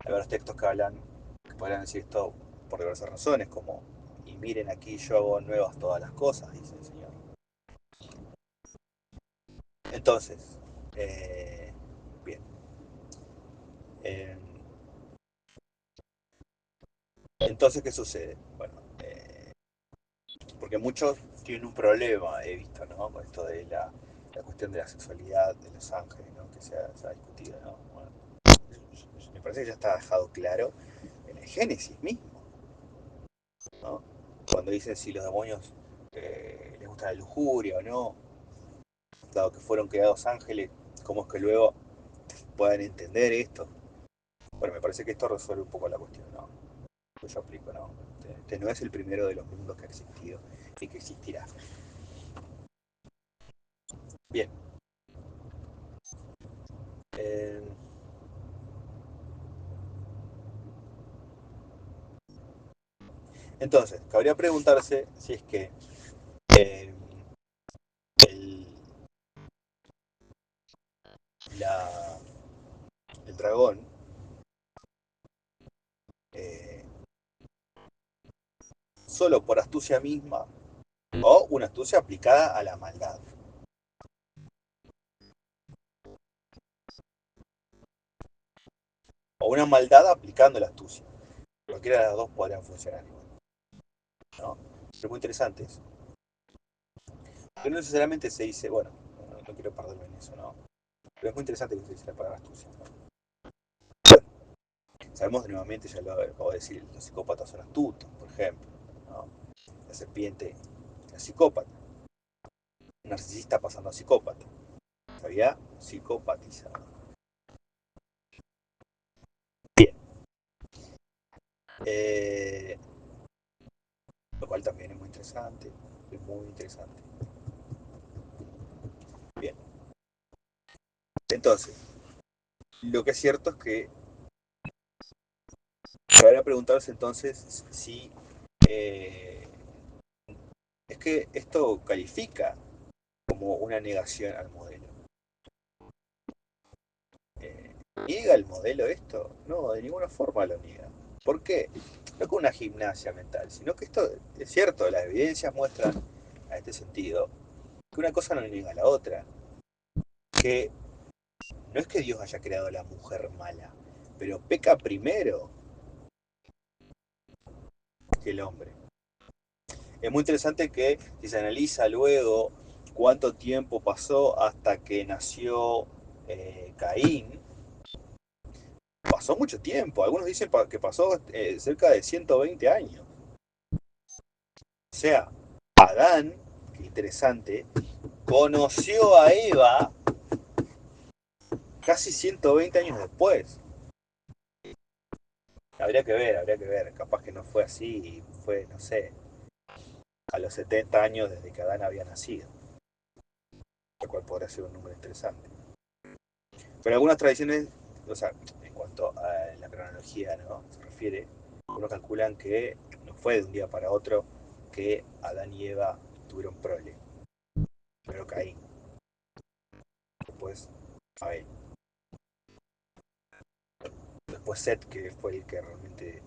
Hay varios textos que hablan, que podrían decir esto por diversas razones, como, y miren aquí yo hago nuevas todas las cosas, dice el Señor. Entonces, bien. Eh, entonces, ¿qué sucede? Bueno, porque muchos tienen un problema, he visto, ¿no? Con esto de la cuestión de la sexualidad de los ángeles, ¿no? Que se ha discutido, ¿no? Bueno, me parece que ya está dejado claro en el Génesis mismo, ¿no? Cuando dicen si los demonios les gusta la lujuria o no, dado que fueron creados ángeles, ¿cómo es que luego puedan entender esto? Bueno, me parece que esto resuelve un poco la cuestión, ¿no? Que yo aplico, ¿no? Este no es el primero de los mundos que ha existido y que existirá. Bien. Eh, entonces, cabría preguntarse si es que eh, el, la, el dragón eh, solo por astucia misma o una astucia aplicada a la maldad. O una maldad aplicando la astucia. Cualquiera de las dos podrían funcionar igual, ¿no? Pero es muy interesante eso. Porque no necesariamente se dice, bueno, no quiero perderme en eso, ¿no? Pero es muy interesante que se dice la palabra astucia, ¿no? Sabemos nuevamente, ya lo acabo de decir, los psicópatas son astutos, por ejemplo, ¿no? La serpiente, la psicópata. Un narcisista pasando a psicópata. Se había psicopatizado. Bien. Eh, lo cual también es muy interesante. Es muy interesante. Bien. Entonces, lo que es cierto es que cabría preguntarse entonces si eh, es que esto califica como una negación al modelo. ¿Niega el modelo esto? No, de ninguna forma lo niega. ¿Por qué? No con una gimnasia mental, sino que esto es cierto, las evidencias muestran a este sentido que una cosa no niega a la otra. Que no es que Dios haya creado a la mujer mala, pero peca primero que el hombre. Es muy interesante que si se analiza luego cuánto tiempo pasó hasta que nació Caín, pasó mucho tiempo. Algunos dicen que pasó cerca de 120 años. O sea, Adán, qué interesante, conoció a Eva casi 120 años después. Habría que ver. Capaz que no fue así y fue, no sé, a los 70 años desde que Adán había nacido. Lo cual podría ser un número interesante. Pero algunas tradiciones, o sea, en cuanto a la cronología, ¿no? Se refiere, unos calculan que no fue de un día para otro que Adán y Eva tuvieron prole. Primero Caín, después Abel, después Seth, que fue el que realmente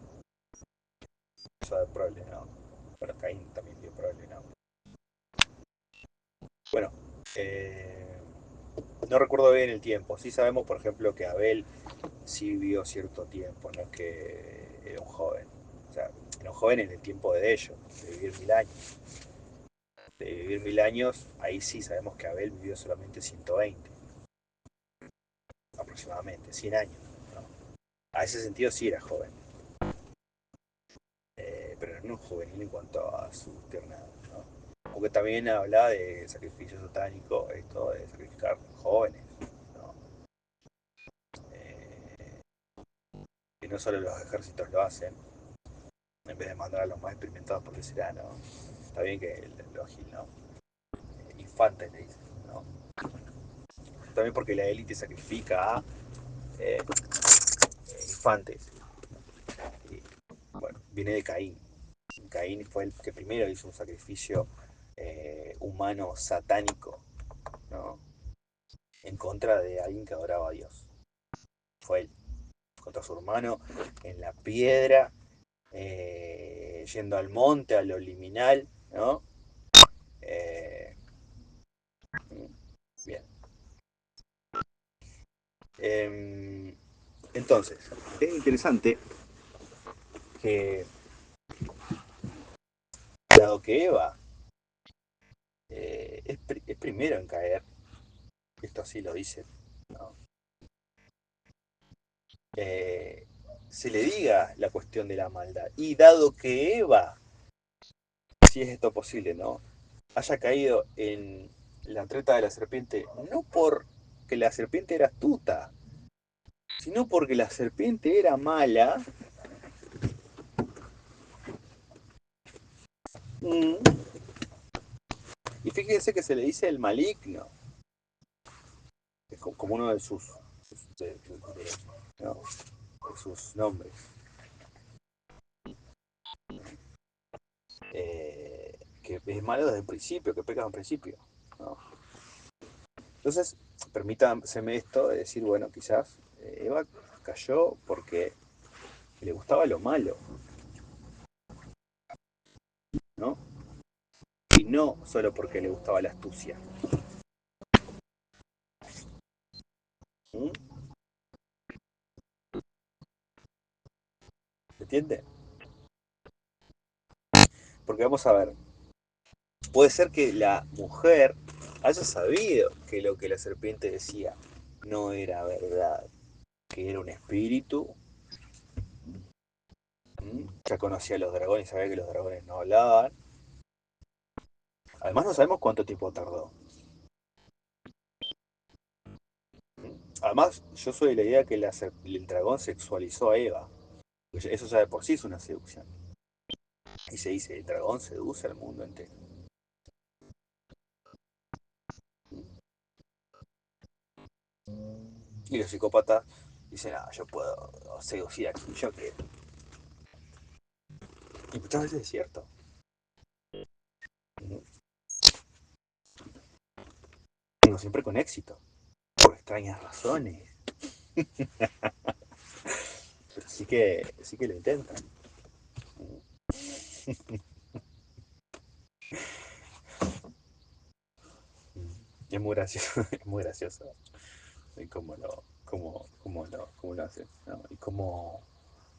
empezó a dar prole, ¿no? Bueno, Caín también dio prole, ¿no? Bueno, no recuerdo bien el tiempo. Sí sabemos, por ejemplo, que Abel sí vivió cierto tiempo, no es que era un joven. O sea, era un joven en el tiempo de ellos, de vivir 1000 años. De vivir 1000 años, ahí sí sabemos que Abel vivió solamente 120, aproximadamente, 100 años, ¿no? A ese sentido sí era joven, pero no juvenil en cuanto a su ternura, ¿no? Porque también habla de sacrificio satánico, esto de sacrificar jóvenes, ¿no? Eh, y no solo los ejércitos lo hacen, en vez de mandar a los más experimentados porque será, ¿no? Está bien que lo Gil, ¿no? Infantes le dicen, ¿no? También porque la élite sacrifica a infantes. Y, bueno, viene de Caín. Caín fue el que primero hizo un sacrificio humano satánico, ¿no? En contra de alguien que adoraba a Dios. Fue él, contra su hermano, en la piedra, yendo al monte, a lo liminal, ¿no? Eh, bien. Entonces, es interesante que, dado que Eva es primero en caer, esto así lo dice, ¿no? Eh, se le diga la cuestión de la maldad. Y dado que Eva, si es esto posible, ¿no? Haya caído en la treta de la serpiente, no porque la serpiente era astuta, sino porque la serpiente era mala. Y fíjense que se le dice el maligno, es como uno de no, de sus nombres. Que es malo desde el principio, que peca desde el principio, ¿no? Entonces, permítanseme esto de decir, bueno, quizás Eva cayó porque le gustaba lo malo, ¿no? Y no solo porque le gustaba la astucia. ¿Mm? ¿Se entiende? Porque vamos a ver, puede ser que la mujer haya sabido que lo que la serpiente decía no era verdad, que era un espíritu. Ya conocía a los dragones, sabía que los dragones no hablaban. Además no sabemos cuánto tiempo tardó. Además, yo soy de la idea que el dragón sexualizó a Eva. Eso ya de por sí es una seducción. Y se dice, el dragón seduce al mundo entero. Y los psicópatas dicen, ah, yo puedo seducir a quien yo quiero. Y muchas veces es cierto. No siempre con éxito. Por extrañas razones. Pero sí que lo intentan. Es muy gracioso, es muy gracioso. Y cómo lo hacen, ¿no? Y cómo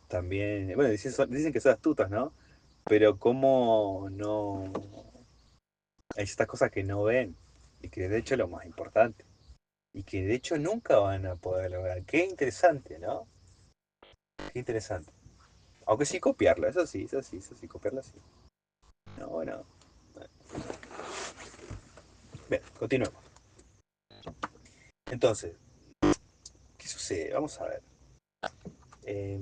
también, bueno, dicen que son astutas, ¿no? Pero cómo no, hay estas cosas que no ven y que de hecho es lo más importante y que de hecho nunca van a poder lograr. Qué interesante, ¿no? Qué interesante. Aunque sí copiarlo, eso sí, copiarlo sí. No, bueno. Bien, continuemos. Entonces, ¿qué sucede? Vamos a ver. Eh,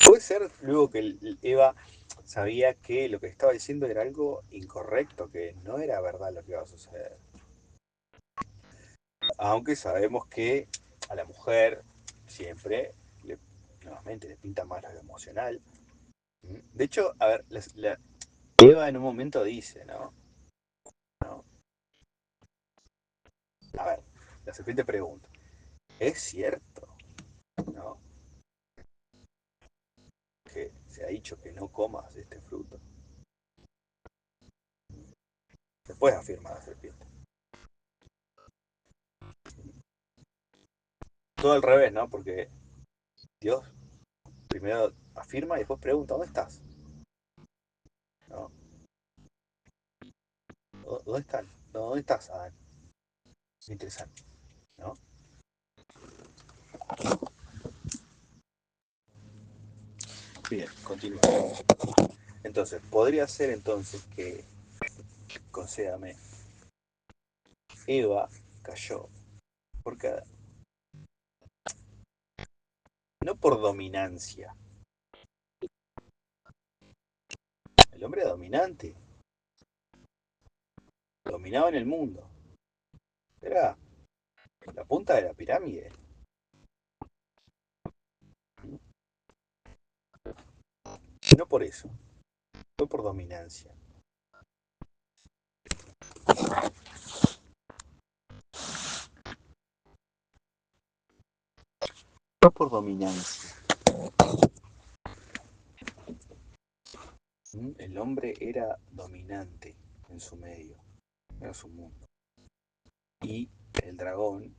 Puede ser luego que Eva sabía que lo que estaba diciendo era algo incorrecto, que no era verdad lo que iba a suceder. Aunque sabemos que a la mujer siempre, nuevamente, le pinta más lo emocional. De hecho, a ver, Eva en un momento dice, ¿no? ¿No? A ver, la serpiente pregunta, ¿es cierto, ¿no? Que se ha dicho que no comas este fruto? Después afirma la serpiente. Todo al revés, ¿no? Porque Dios primero afirma y después pregunta, ¿dónde estás? ¿No? ¿Dónde están? No, ¿dónde estás, Adán? Interesante, ¿no? Bien, continúa. Entonces, podría ser entonces que, concédame, Eva cayó porque no por dominancia. El hombre era dominante. dominaban el mundo. Era la punta de la pirámide. No por eso, fue por dominancia. Fue por dominancia. El hombre era dominante en su medio, en su mundo. Y el dragón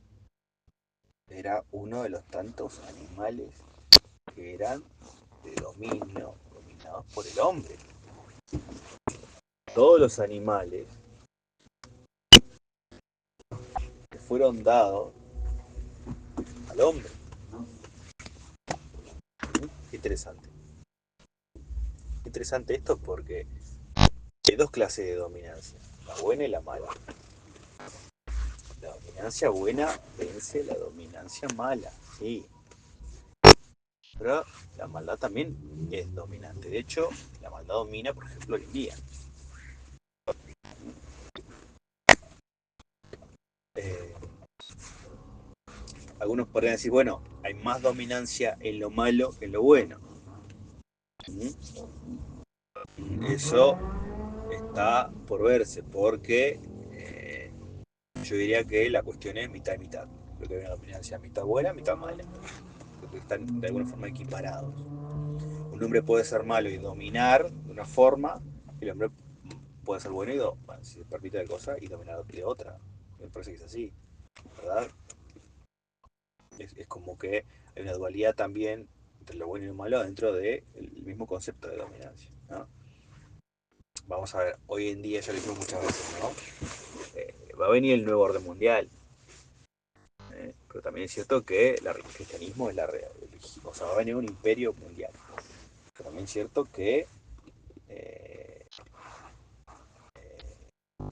era uno de los tantos animales que eran de dominio, dominados por el hombre. Todos los animales que fueron dados al hombre. Qué interesante. Qué interesante esto porque hay dos clases de dominancia, la buena y la mala. La dominancia buena vence la dominancia mala, sí. Pero la maldad también es dominante. De hecho, la maldad domina, por ejemplo, hoy en día. Eh, algunos podrían decir, bueno, hay más dominancia en lo malo que en lo bueno. Eso está por verse, porque yo diría que la cuestión es mitad y mitad. Creo que hay una dominancia mitad buena, mitad mala. Creo que están de alguna forma equiparados. Un hombre puede ser malo y dominar de una forma, y el hombre puede ser bueno y, bueno, si se permite la cosa, y dominar de otra. Me parece que es así, ¿verdad? Es como que hay una dualidad también entre lo bueno y lo malo dentro del mismo concepto de dominancia, ¿no? Vamos a ver, hoy en día, ya lo dijimos muchas veces, ¿no? Va a venir el nuevo orden mundial, pero también es cierto que el cristianismo es la religión, o sea, va a venir un imperio mundial. Pero también es cierto que eh,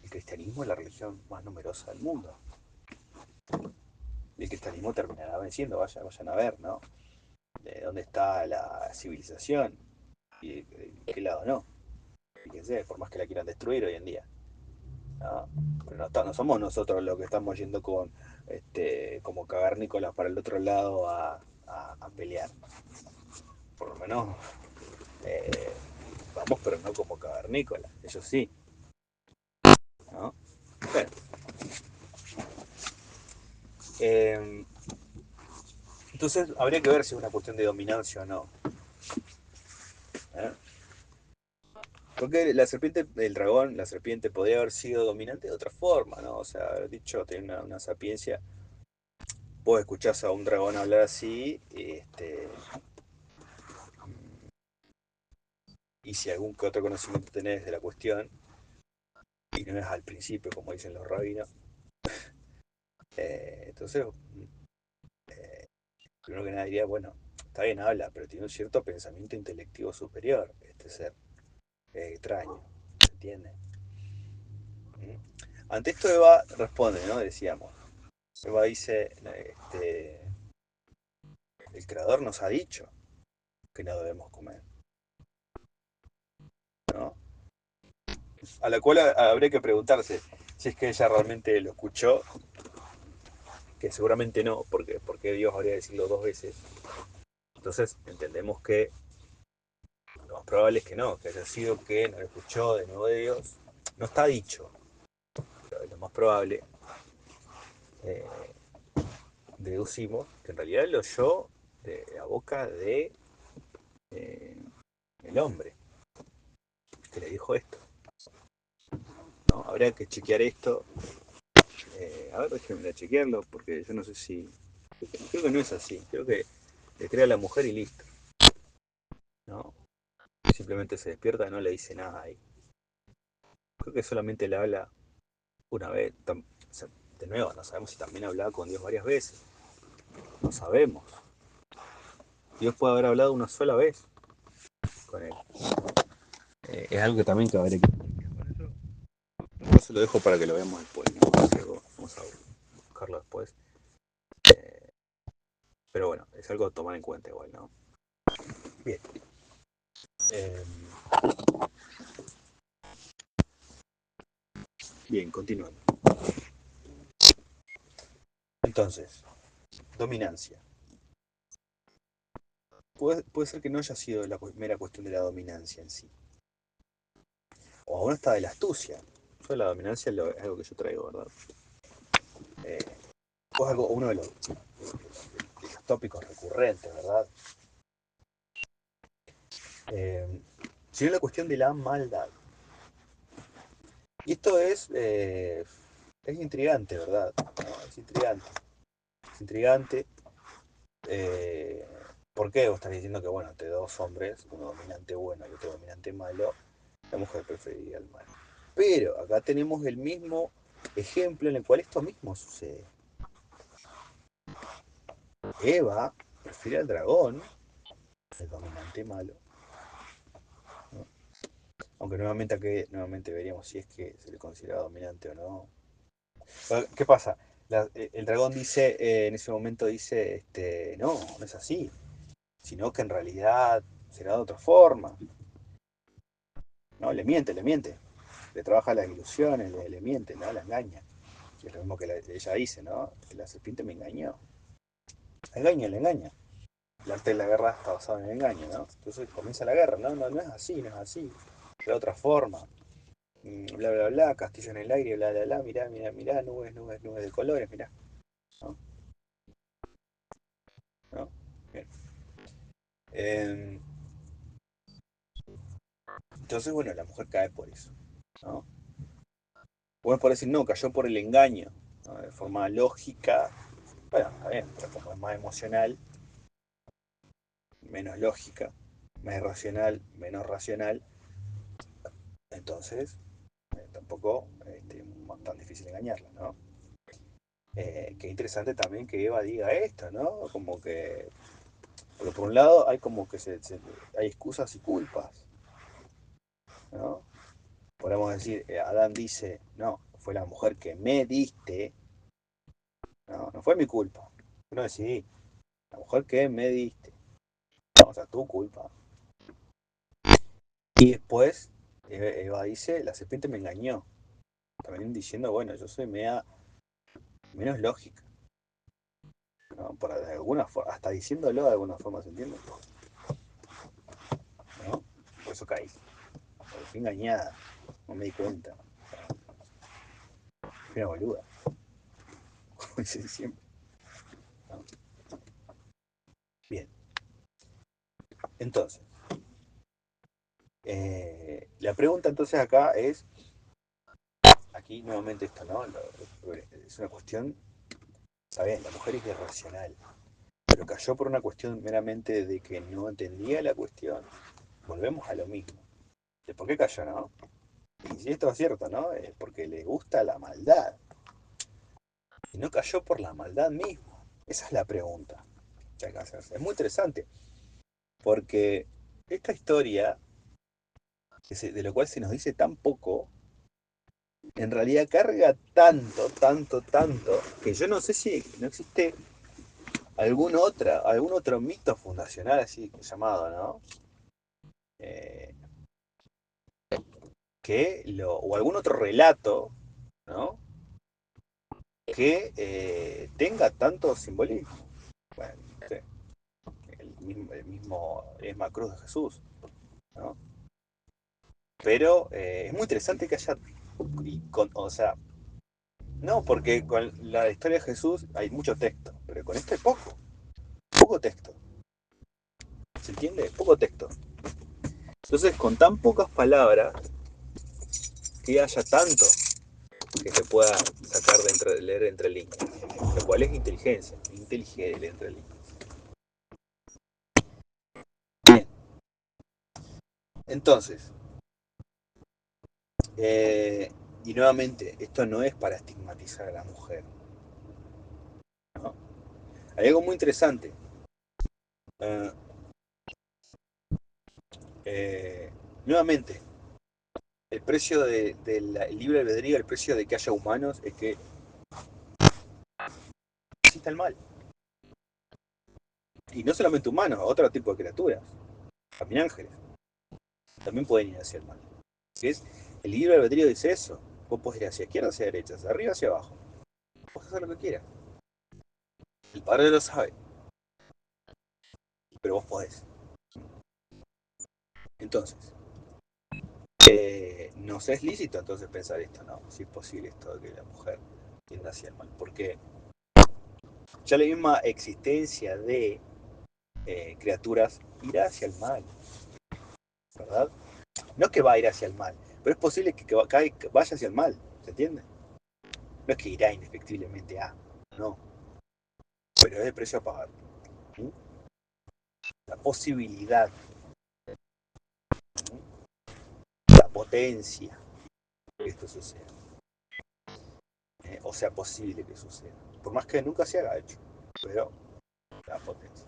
el cristianismo es la religión más numerosa del mundo. Y el cristianismo terminará venciendo, vayan a ver, ¿no? De dónde está la civilización y de qué lado no. Fíjense, por más que la quieran destruir hoy en día. ¿No? Pero no somos nosotros los que estamos yendo con como cavernícolas para el otro lado a pelear. Por lo menos eh, vamos, pero no como cavernícolas, ellos sí. ¿No? Bueno, eh, entonces habría que ver si es una cuestión de dominancia o no. ¿Eh? Porque la serpiente, el dragón, la serpiente podría haber sido dominante de otra forma, ¿no? O sea, haber dicho, tiene una sapiencia. Vos escuchás a un dragón hablar así, y si algún que otro conocimiento tenés de la cuestión, y no es al principio, como dicen los rabinos, entonces, primero que nada diría, bueno, está bien, habla, pero tiene un cierto pensamiento intelectivo superior, este ser extraño, ¿se entiende? Ante esto Eva responde, ¿no? Decíamos, Eva dice, el creador nos ha dicho que no debemos comer, ¿no? A la cual habría que preguntarse si es que ella realmente lo escuchó, que seguramente no, porque Dios habría de decirlo dos veces. Entonces entendemos que lo más probable es que no, que haya sido que no lo escuchó de nuevo de Dios. No está dicho, pero lo más probable, eh, deducimos que en realidad lo oyó de la boca de eh, el hombre que le dijo esto, ¿no? Habría que chequear esto. A ver, déjenme chequearlo, porque yo no sé si. Creo que no es así. Creo que le crea a la mujer y listo, ¿no? Simplemente se despierta y no le dice nada ahí. Creo que solamente le habla una vez. O sea, de nuevo, no sabemos si también hablaba con Dios varias veces. No sabemos. Dios puede haber hablado una sola vez con él. Es algo que también que habría que. Yo se lo dejo para que lo veamos después, ¿no? Vamos a buscarlo después. Pero bueno, es algo a tomar en cuenta igual, ¿no? Bien. Eh, Bien, continuando. Entonces, dominancia. Puede ser que no haya sido la mera cuestión de la dominancia en sí. O aún hasta de la astucia. Yo la dominancia es algo que yo traigo, ¿verdad? O es algo, uno de los tópicos recurrentes, ¿verdad? Sino la cuestión de la maldad. Y esto es intrigante, ¿verdad? ¿No? Es intrigante. Es intrigante. Eh, ¿Por qué vos estás diciendo que, bueno, entre dos hombres, uno dominante bueno y otro dominante malo, la mujer preferiría al malo? Pero acá tenemos el mismo ejemplo en el cual esto mismo sucede. Eva prefiere al dragón, el dominante malo, ¿no? Aunque nuevamente veríamos si es que se le considera dominante o no. ¿Qué pasa? El dragón dice, en ese momento dice, no, no es así, sino que en realidad será de otra forma. No, le miente, le trabaja las ilusiones, le miente, ¿no? La engaña. Y es lo mismo que ella dice, ¿no? Que la serpiente me engañó. La engaña. El arte de la guerra está basado en el engaño, ¿no? Entonces comienza la guerra, no, no, no es así, no es así. De otra forma. Bla, bla, bla, castillo en el aire, bla, bla, bla, mirá, mirá, mirá, nubes, nubes, nubes de colores, mirá. ¿No? ¿No? Bien. Eh, entonces, bueno, la mujer cae por eso, ¿no? Podemos por decir, no, cayó por el engaño, ¿no? De forma lógica. Bueno, está bien, pero como es más emocional, menos lógica, más racional, menos racional, entonces tampoco es tan difícil engañarla, ¿no? Qué interesante también que Eva diga esto, ¿no? Como que, porque por un lado hay como que hay excusas y culpas, ¿no? Podemos decir, Adán dice, no, fue la mujer que me diste, no, no fue mi culpa, no decidí, la mujer que me diste, no, o sea, tu culpa. Y después Eva dice, la serpiente me engañó, también diciendo, bueno, yo soy menos lógica, ¿no? De alguna forma, hasta diciéndolo de alguna forma, ¿se entiende? ¿No? Por eso caí, porque fui engañada, no me di cuenta, fui una boluda, como dicen siempre, ¿no? Bien, entonces, la pregunta entonces acá es, aquí nuevamente esto, ¿no? Es una cuestión, está bien, la mujer es irracional, pero cayó por una cuestión meramente de que no entendía la cuestión. Volvemos a lo mismo. ¿De por qué cayó, no? Y si esto es cierto, ¿no? Es porque le gusta la maldad. Y no cayó por la maldad misma. Esa es la pregunta que hay que hacerse. Es muy interesante, porque esta historia, de lo cual se nos dice tan poco, en realidad carga tanto, tanto, tanto, que yo no sé si no existe algún otro mito fundacional así llamado, ¿no? Eh, o algún otro relato, ¿no? Que tenga tanto simbolismo. Bueno, sí, el misma cruz de Jesús, ¿no? Pero es muy interesante que haya, o sea, no, porque con la historia de Jesús hay mucho texto, pero con esto hay poco texto, ¿se entiende? Poco texto. Entonces, con tan pocas palabras, que haya tanto que se pueda sacar leer entre líneas, lo cual es inteligencia, inteligente leer entre líneas. Bien, entonces, y nuevamente, esto no es para estigmatizar a la mujer, ¿no? Hay algo muy interesante. Eh, Nuevamente, el precio del libre albedrío, el precio de que haya humanos, es que exista el mal. Y no solamente humanos, otro tipo de criaturas, también ángeles, también pueden ir hacia el mal. ¿Qué es? El libre albedrío dice eso. Vos podés ir hacia izquierda, hacia derecha, hacia arriba, hacia abajo. Podés hacer lo que quieras. El padre lo sabe, pero vos podés. Entonces, nos es lícito entonces pensar esto, ¿no? Si es posible esto de que la mujer tienda hacia el mal. Porque ya la misma existencia de criaturas irá hacia el mal, ¿verdad? No es que va a ir hacia el mal, pero es posible que vaya hacia el mal, ¿se entiende? No es que irá indefectiblemente a, no, pero es el precio a pagar. ¿Sí? La posibilidad, ¿sí? La potencia de que esto suceda, o sea posible que suceda, por más que nunca se haga hecho, pero la potencia.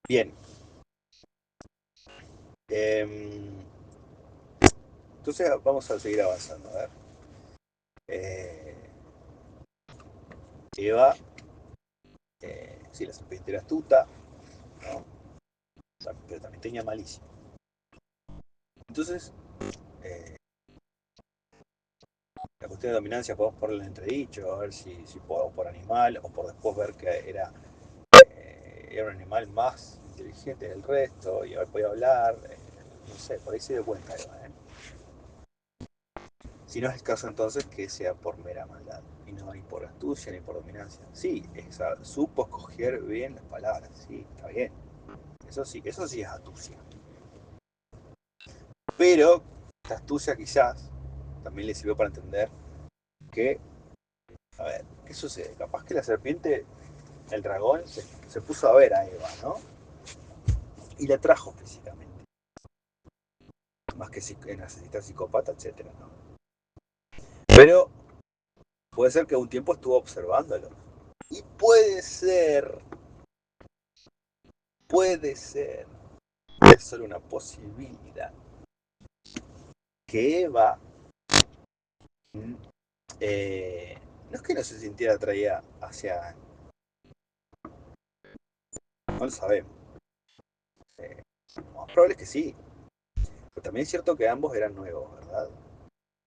Bien, entonces vamos a seguir avanzando, a ver. Eva, sí, la serpiente era astuta, ¿no? Pero también tenía malicia. Entonces, eh, la cuestión de dominancia podemos ponerle en entredicho, a ver si podemos por animal, o por después ver que era un animal más inteligente del resto, y ahora podía hablar, no sé, por ahí se dio cuenta Eva, ¿eh? Si no es el caso entonces que sea por mera maldad, y no ni por astucia ni por dominancia. Sí, supo escoger bien las palabras, sí, está bien. Eso sí es astucia. Pero esta astucia quizás también le sirvió para entender que, a ver, ¿qué sucede? Capaz que la serpiente, el dragón, se puso a ver a Eva, ¿no? Y la trajo físicamente. Más que necesitar psicópata, etcétera, ¿no? Pero puede ser que un tiempo estuvo observándolo. Y puede ser, es solo una posibilidad, que Eva no es que no se sintiera atraída hacia... No lo sabemos. Lo más probable es que sí. Pero también es cierto que ambos eran nuevos, ¿verdad?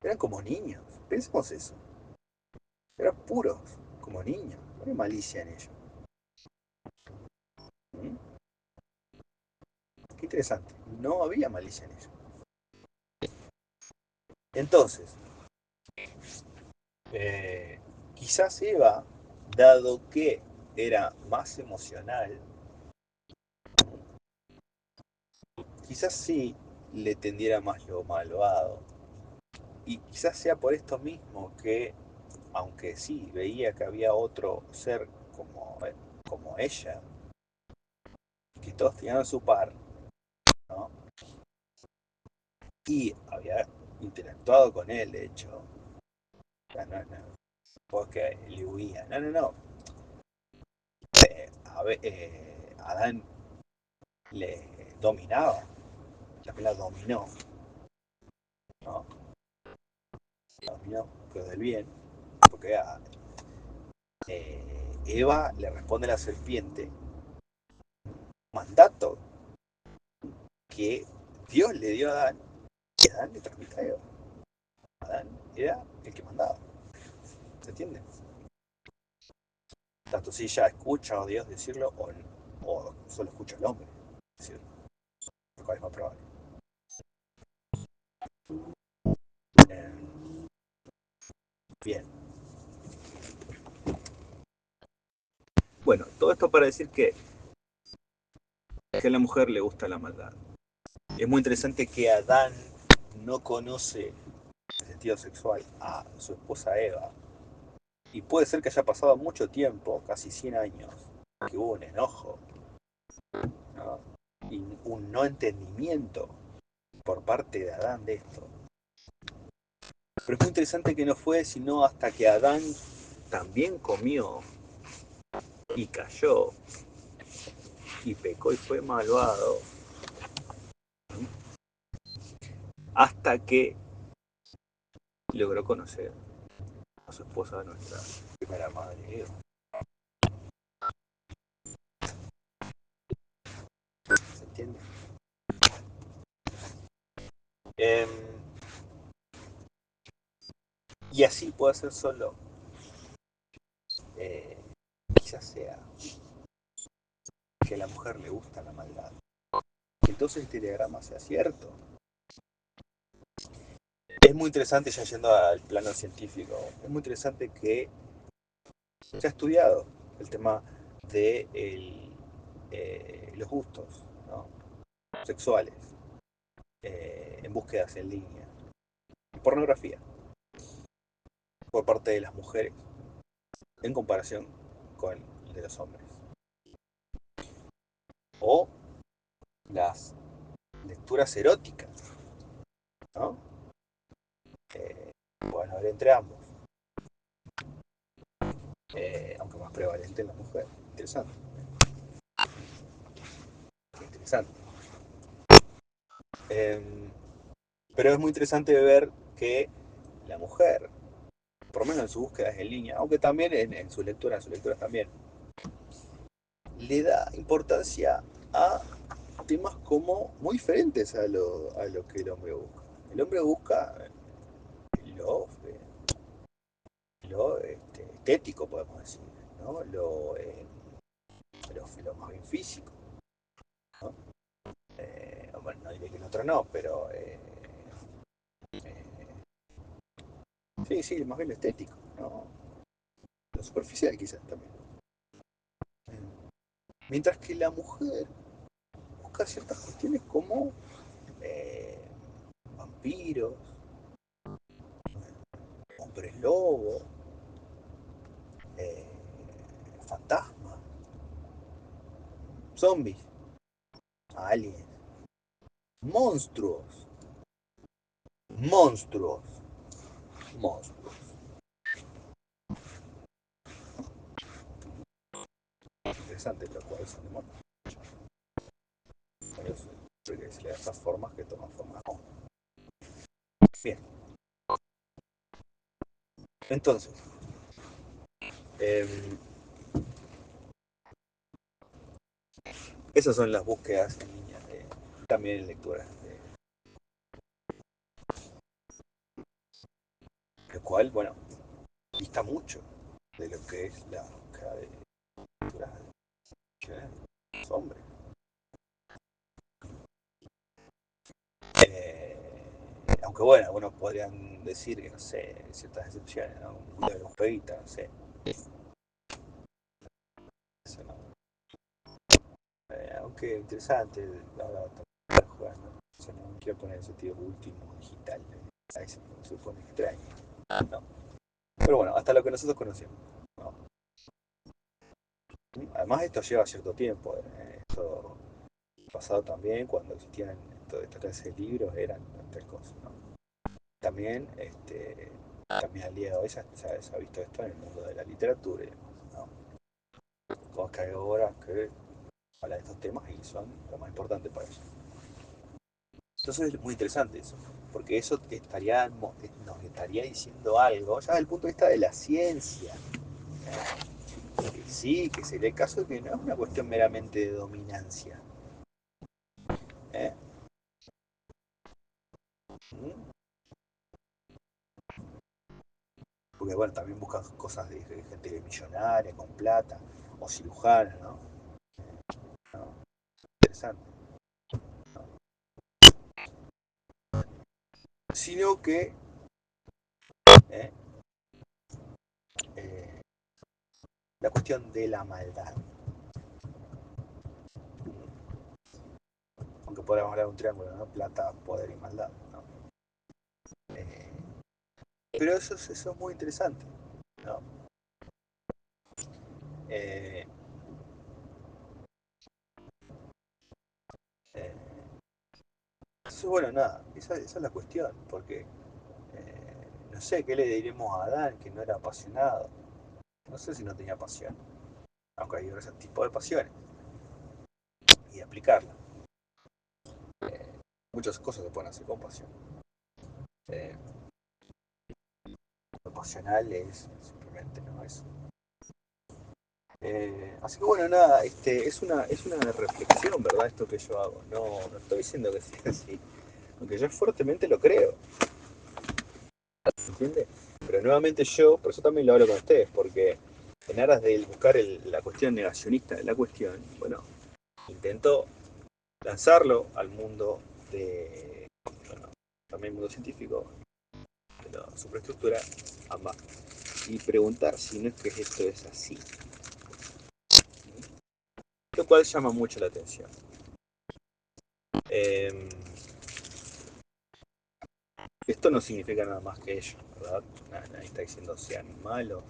Eran como niños. Pensemos eso. Eran puros, como niños. No hay malicia en ellos. ¿Mm? Qué interesante. No había malicia en ellos. Entonces, quizás Eva, dado que era más emocional, quizás sí le tendiera más lo malvado. Y quizás sea por esto mismo que, aunque sí veía que había otro ser como ella, que todos tenían a su par, ¿no? Y había interactuado con él, de hecho, porque le huía. No. Adán le dominaba, también la dominó, ¿no? La dominó, pero del bien, porque Eva le responde a la serpiente mandato que Dios le dio a Adán y Adán le transmite a Eva. Adán era el que mandaba, ¿se entiende? Tanto si ella escucha a Dios decirlo o solo escucha al hombre decirlo, lo cual es más probable. Eh, bien. Bueno, todo esto para decir que a la mujer le gusta la maldad. Es muy interesante que Adán no conoce el sentido sexual a su esposa Eva. Y puede ser que haya pasado mucho tiempo, casi 100 años, que hubo un enojo, ¿no? Y un no entendimiento por parte de Adán de esto. Pero es muy interesante que no fue sino hasta que Adán también comió y cayó y pecó y fue malvado, hasta que logró conocer a su esposa, nuestra primera madre Eva. ¿Se entiende? Eh, puede ser solo, quizás sea que a la mujer le gusta la maldad. Que entonces este diagrama sea cierto. Es muy interesante, ya yendo al plano científico, es muy interesante que se ha estudiado el tema de los gustos, ¿no?, sexuales, en búsquedas en línea, pornografía, por parte de las mujeres, en comparación con el de los hombres. O las lecturas eróticas, ¿no? Bueno, a ver, entre ambos. Aunque más prevalente en la mujer. Interesante. Interesante. Pero es muy interesante ver que la mujer, por lo menos en sus búsquedas en línea, aunque también en sus lecturas también, le da importancia a temas como muy diferentes a lo que el hombre busca. El hombre busca lo, estético, podemos decir, ¿no? Lo más bien físico, ¿no? Bueno, no diré que el otro no, pero sí, sí, más bien lo estético, ¿no? Lo superficial quizás también. Mientras que la mujer busca ciertas cuestiones como eh, vampiros, hombres lobo, eh, fantasmas, zombies, aliens, monstruos, monstruos, monstruos. Interesante, lo cual son demonios. Porque se le da esas formas que toman forma. Bien. Entonces, eh, esas son las búsquedas en línea, también en lecturas. Lo cual, bueno, dista mucho de lo que es la búsqueda de lecturas de los hombres. Aunque bueno, algunos podrían decir que, no sé, ciertas excepciones, ¿no? Un de los jueguitas, no sé. Eso no. Aunque interesante, ahora también jugando. O sea, no quiero poner ese sentido último digital. A veces se supone extraño. No. Pero bueno, hasta lo que nosotros conocemos. ¿No? Además, esto lleva cierto tiempo. Esto pasado también, cuando existían esta clase de libros, eran tal cosa, ¿no? También, también al día de hoy se ha visto esto en el mundo de la literatura y demás, ¿no? Cosas que hay ahora que hablan de estos temas y son lo más importante para ellos. Entonces es muy interesante eso, porque eso nos estaría diciendo algo, ya desde el punto de vista de la ciencia. Que sí, que sería el caso de que no es una cuestión meramente de dominancia. ¿Eh? ¿Mm? Porque bueno, también buscan cosas de gente millonaria, con plata, o cirujanas, ¿no? ¿No? Interesante. Sino que ¿eh? Eh, la cuestión de la maldad. Aunque podríamos hablar de un triángulo, ¿no? Plata, poder y maldad, ¿no? Eh, pero eso es muy interesante, ¿no? Eh, eh, entonces, bueno, nada, esa es la cuestión, porque no sé, ¿qué le diremos a Adán que no era apasionado? No sé si no tenía pasión, aunque hay otros tipos de pasiones, y aplicarla. Muchas cosas se pueden hacer con pasión. Eh, lo pasional es simplemente, ¿no? Así que bueno, nada, es una reflexión, ¿verdad? Esto que yo hago. No, no estoy diciendo que sea así, aunque yo fuertemente lo creo, ¿entiendes? Pero nuevamente yo, por eso también lo hablo con ustedes, porque en aras de buscar la cuestión negacionista de la cuestión, bueno, intento lanzarlo al mundo de, bueno, también el mundo científico, de la superestructura, ambas, y preguntar si no es que esto es así. Lo cual llama mucho la atención. Esto no significa nada más que ello, ¿verdad? Nadie está diciendo sean malos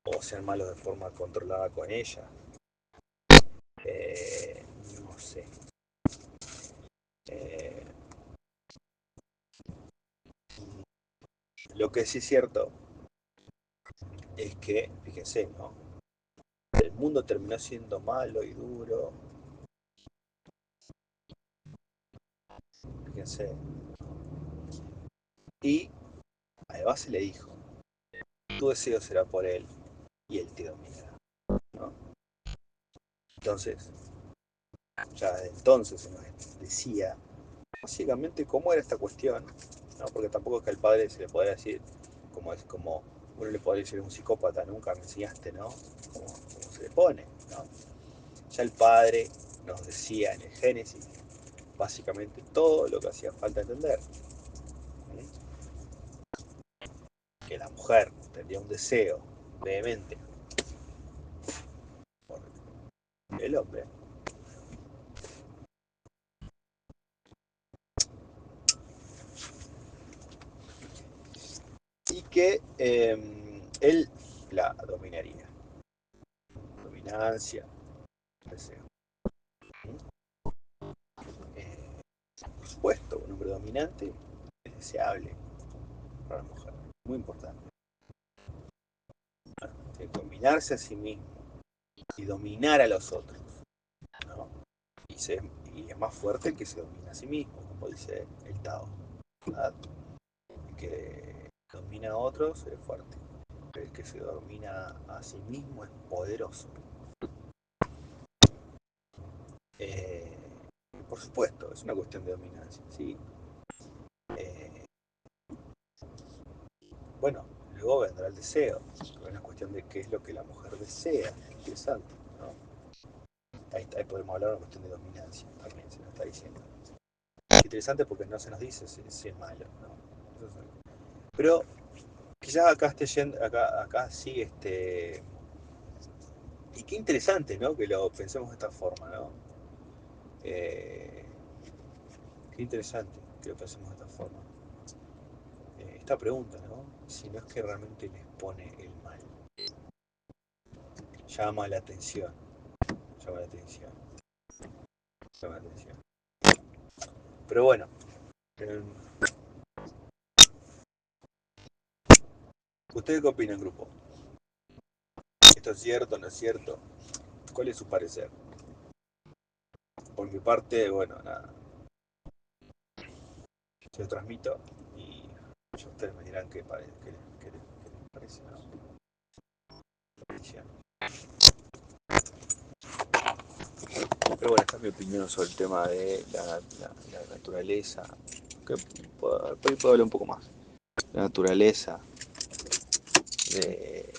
o sean malos de forma controlada con ella. No sé. Eh, lo que sí es cierto es que, fíjense, ¿no? El mundo terminó siendo malo y duro. Fíjense. Y a Eva se le dijo, tu deseo será por él y él te dominará, ¿no? Entonces, ya desde entonces se nos decía básicamente cómo era esta cuestión, ¿no? Porque tampoco es que al padre se le podría decir, como uno le podría decir a un psicópata, nunca me enseñaste, ¿no? Como se le pone, ¿no? Ya el padre nos decía en el Génesis básicamente todo lo que hacía falta entender. Que la mujer tendría un deseo vehemente por el hombre. Y que él la dominaría. Dominancia, deseo. Por supuesto, un hombre dominante es deseable para la mujer. Muy importante. Tiene que dominarse a sí mismo y dominar a los otros, ¿no? Y es más fuerte el que se domina a sí mismo, como dice el Tao, ¿verdad? El que domina a otros es fuerte. El que se domina a sí mismo es poderoso. Eh, por supuesto, es una cuestión de dominancia, ¿sí? Eh, bueno, luego vendrá el deseo. Es una cuestión de qué es lo que la mujer desea. Interesante, ¿no? Ahí podemos hablar de una cuestión de dominancia, también se nos está diciendo. Es interesante porque no se nos dice si es malo, ¿no? Pero quizás acá esté yendo, acá sí, y qué interesante, ¿no? Que lo pensemos de esta forma, ¿no? Eh, qué interesante que lo pensemos de esta forma. Esta pregunta, ¿no? Si no es que realmente les pone el mal. Llama la atención. Llama la atención. Llama la atención. Pero bueno, eh, ¿ustedes qué opinan, grupo? ¿Esto es cierto o no es cierto? ¿Cuál es su parecer? Por mi parte, bueno, nada. Se lo transmito y ustedes me dirán qué les parece, ¿no? Pero bueno, esta es mi opinión sobre el tema de la naturaleza. Que puedo hablar un poco más. La naturaleza, de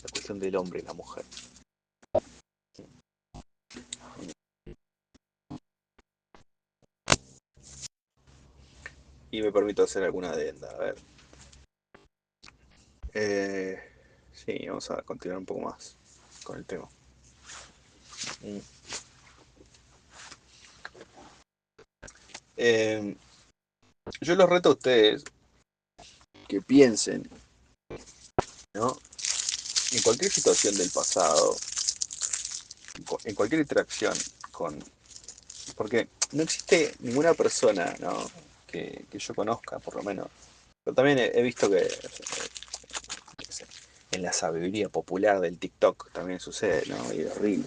la cuestión del hombre y la mujer. Y me permito hacer alguna adenda. A ver. Eh, sí, vamos a continuar un poco más con el tema. Eh, yo los reto a ustedes que piensen, ¿no? En cualquier situación del pasado, en cualquier interacción con... Porque no existe ninguna persona, ¿no? Que yo conozca, por lo menos. Pero también he visto que en la sabiduría popular del TikTok también sucede, ¿no? Y de Reel.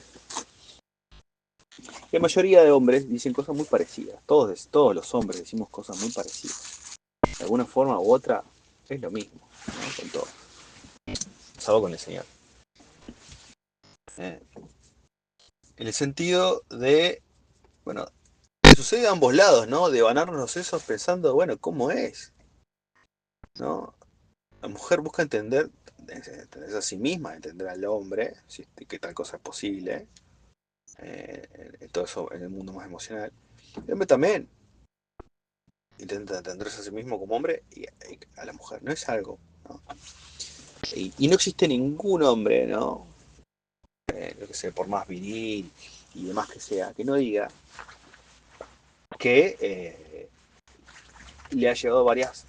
La mayoría de hombres dicen cosas muy parecidas. Todos los hombres decimos cosas muy parecidas. De alguna forma u otra es lo mismo, ¿no? Con todo. Salvo con el Señor. En el sentido de, bueno, sucede a ambos lados, ¿no? De ganarnos esos pensando, bueno, ¿cómo es? ¿No? La mujer busca entender, entenderse a sí misma, entender al hombre, si, que tal cosa es posible, en todo eso, en el mundo más emocional. El hombre también intenta entenderse a sí mismo como hombre y a la mujer, no es algo, ¿no? Y no existe ningún hombre, ¿no? Yo que sé, por más viril y demás que sea, que no diga que le ha llegado varias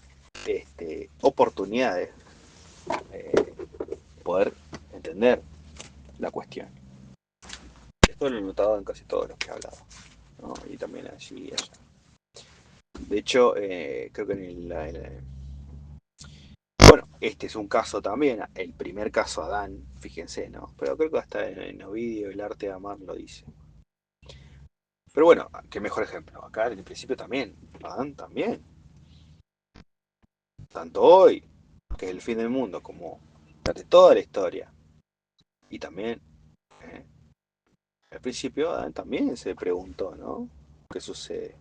oportunidades eh, poder entender la cuestión. Esto lo he notado en casi todos los que he hablado, ¿no? Y también allí y allá. De hecho, creo que bueno, este es un caso también, el primer caso Adán, fíjense, ¿no? Pero creo que hasta en Ovidio el arte de amar lo dice. Pero bueno, qué mejor ejemplo. Acá en el principio también, Adán también. Tanto hoy, que es el fin del mundo, como durante toda la historia. Y también, eh, al principio Adán también se preguntó, ¿no? ¿Qué sucede?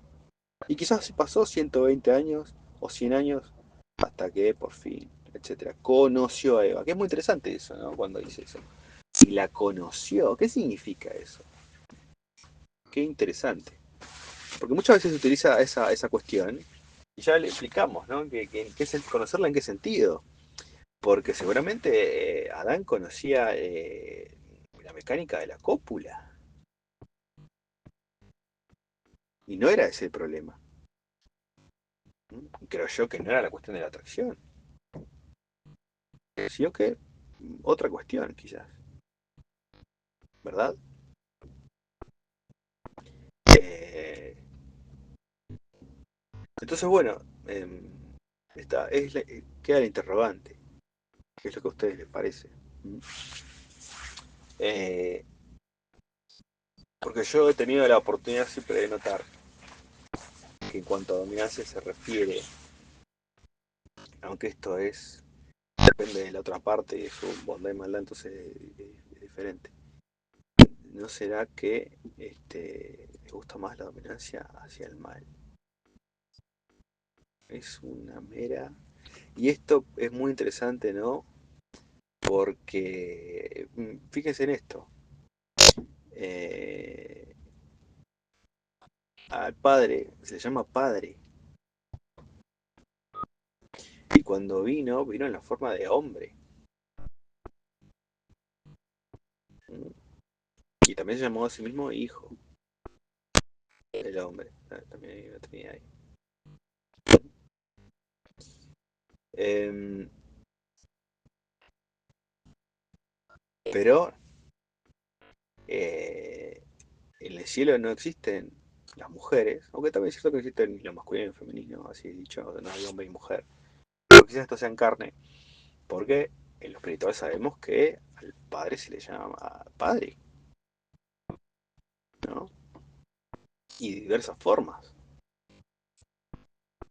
Y quizás pasó 120 años o 100 años hasta que por fin, etcétera, conoció a Eva. Que es muy interesante eso, ¿no? Cuando dice eso. Y la conoció. ¿Qué significa eso? Qué interesante. Porque muchas veces se utiliza esa cuestión y ya le explicamos, ¿no? ¿Qué es conocerla en qué sentido? Porque seguramente Adán conocía la mecánica de la cópula. Y no era ese el problema. Creo yo que no era la cuestión de la atracción. Sino que otra cuestión, quizás. ¿Verdad? Eh, entonces, bueno, queda el interrogante. ¿Qué es lo que a ustedes les parece? ¿Mm? Eh, porque yo he tenido la oportunidad siempre de notar que en cuanto a dominancia se refiere, aunque esto depende de la otra parte y de su bondad y maldad, entonces es diferente. ¿No será que le gusta más la dominancia hacia el mal? Es una mera... Y esto es muy interesante, ¿no? Porque, fíjense en esto, eh, al padre se le llama padre, y cuando vino en la forma de hombre, y también se llamó a sí mismo hijo del hombre, también hay una trinidad ahí. Em, pero eh, en el cielo no existen las mujeres, aunque también es cierto que existen lo masculino y lo femenino, así dicho, no hay hombre y mujer, pero quizás esto sea en carne, porque en lo espiritual sabemos que al padre se le llama padre, ¿no? Y de diversas formas,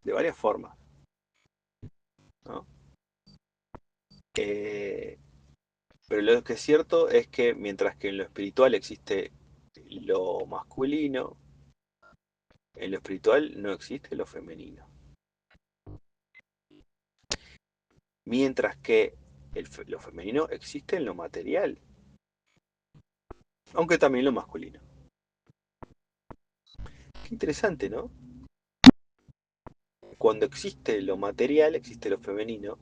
de varias formas, ¿no? Eh, pero lo que es cierto es que mientras que en lo espiritual existe lo masculino, en lo espiritual no existe lo femenino. Mientras que lo femenino existe en lo material, aunque también lo masculino. Qué interesante, ¿no? Cuando existe lo material, existe lo femenino,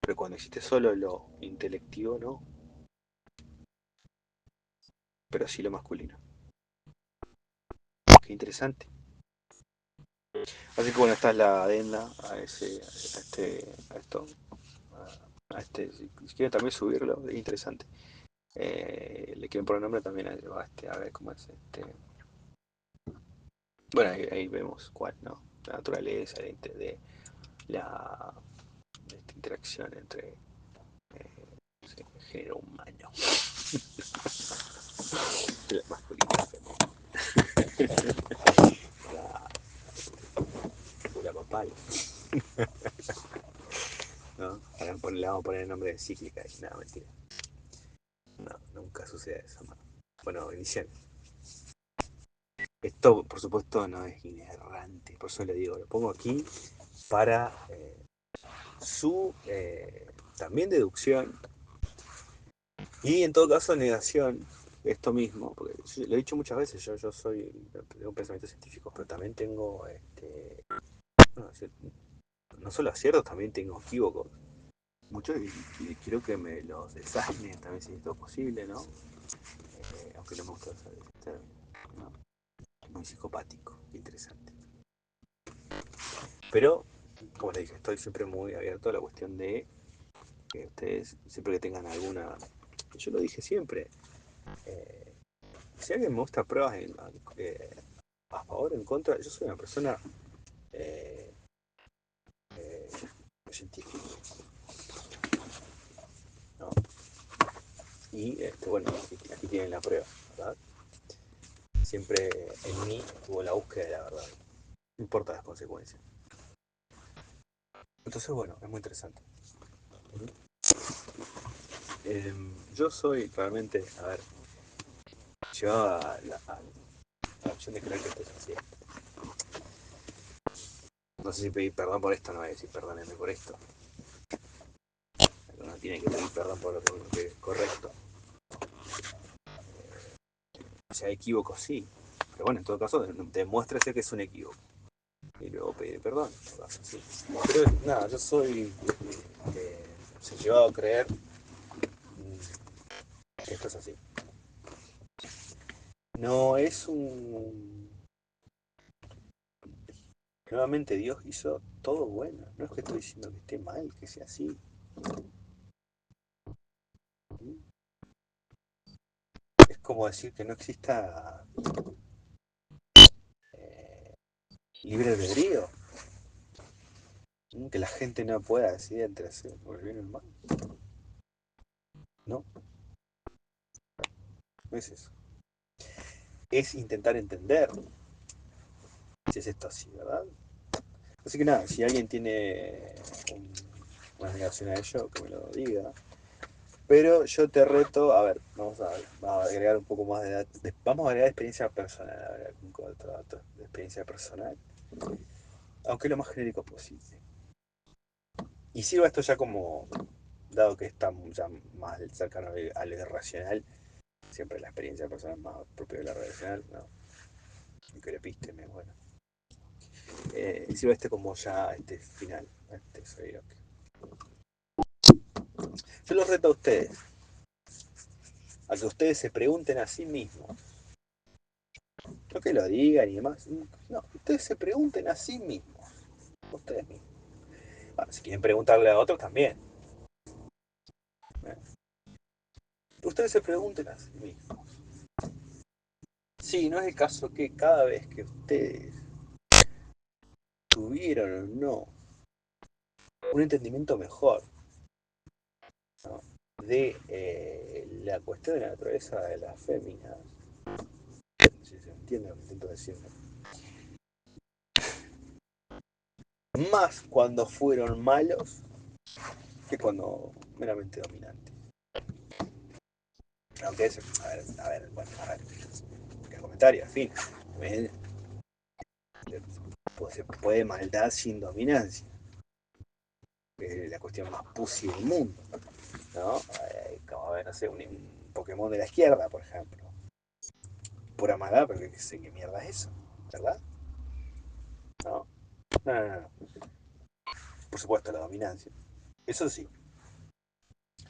pero cuando existe solo lo intelectivo, no, pero sí lo masculino. Qué interesante. Así que bueno, esta es la adenda a esto, si quieren también subirlo, es interesante. Le quieren poner nombre también a ver cómo es bueno, ahí vemos cuál, ¿no? La naturaleza de la de esta interacción entre sí, el género humano. La masculinidad femenina. La papal. ¿No? Le vamos a poner el nombre de cíclica y nada, mentira. No, nunca sucede eso, no. Bueno, inicial. Esto, por supuesto, no es inerrante, por eso le digo, lo pongo aquí para su también deducción y en todo caso negación de esto mismo, porque lo he dicho muchas veces, yo tengo un pensamiento científico, pero también tengo, no, no solo aciertos, también tengo equívocos. Muchos y quiero que me los desasnen también si es todo posible, ¿no? Aunque no me gusta usar ese término, ¿no? Muy psicopático, interesante. Pero, como les dije, estoy siempre muy abierto a la cuestión de que ustedes, siempre que tengan alguna, yo lo dije siempre, eh, si alguien me muestra pruebas a favor o en contra, yo soy una persona eh, eh, científica, ¿no? Y bueno, aquí tienen la prueba, ¿verdad? Siempre en mí estuvo la búsqueda de la verdad, no importa las consecuencias. Entonces, bueno, es muy interesante. Yo soy realmente, a ver, llevaba a la opción de creer que esto es así. No sé si pedir perdón por esto, no voy a decir perdónenme por esto. Uno tiene que pedir perdón por lo que es correcto. O sea, equívoco sí. Pero bueno, en todo caso, demuéstrese que es un equívoco. Y luego pedir perdón. En todo caso, sí. Pero nada, yo soy se llevado a creer que esto es así. No es un... Nuevamente Dios hizo todo bueno. No es que estoy diciendo que esté mal, que sea así. Es como decir que no exista eh, libre albedrío. Que la gente no pueda decidir entre hacer el bien y el mal. No, no es eso. Es intentar entender si es esto así, ¿verdad? Así que nada, si alguien tiene una negación a ello, que me lo diga. Pero yo te reto, a ver, vamos a agregar un poco más de datos. Vamos a agregar experiencia personal, a ver, algún otro dato de experiencia personal, aunque lo más genérico posible. Y sirva esto ya como, dado que está ya más cercano a lo irracional, siempre la experiencia personal más propia de la racional, ¿no? Y que le písteme, bueno. Sirva este como ya este final, este soy yo. Yo los reto a ustedes, a que ustedes se pregunten a sí mismos, no que lo digan y demás, no, ustedes se pregunten a sí mismos, ustedes mismos. Bueno, si quieren preguntarle a otros también. ¿Eh? Ustedes se pregunten a sí mismos. Sí, no es el caso que cada vez que ustedes tuvieron o no un entendimiento mejor, ¿no? De la cuestión de la naturaleza de las féminas, si se entiende lo que intento decir, más cuando fueron malos que cuando meramente dominantes. Aunque es, bueno, el comentario, en fin, se puede maldad sin dominancia, es la cuestión más pussy del mundo, ¿no? Como ver, no sé, un Pokémon de la izquierda, por ejemplo. Pura maldad, pero que sé qué mierda es eso, ¿verdad? No, no, no, no. Por supuesto, la dominancia. Eso sí,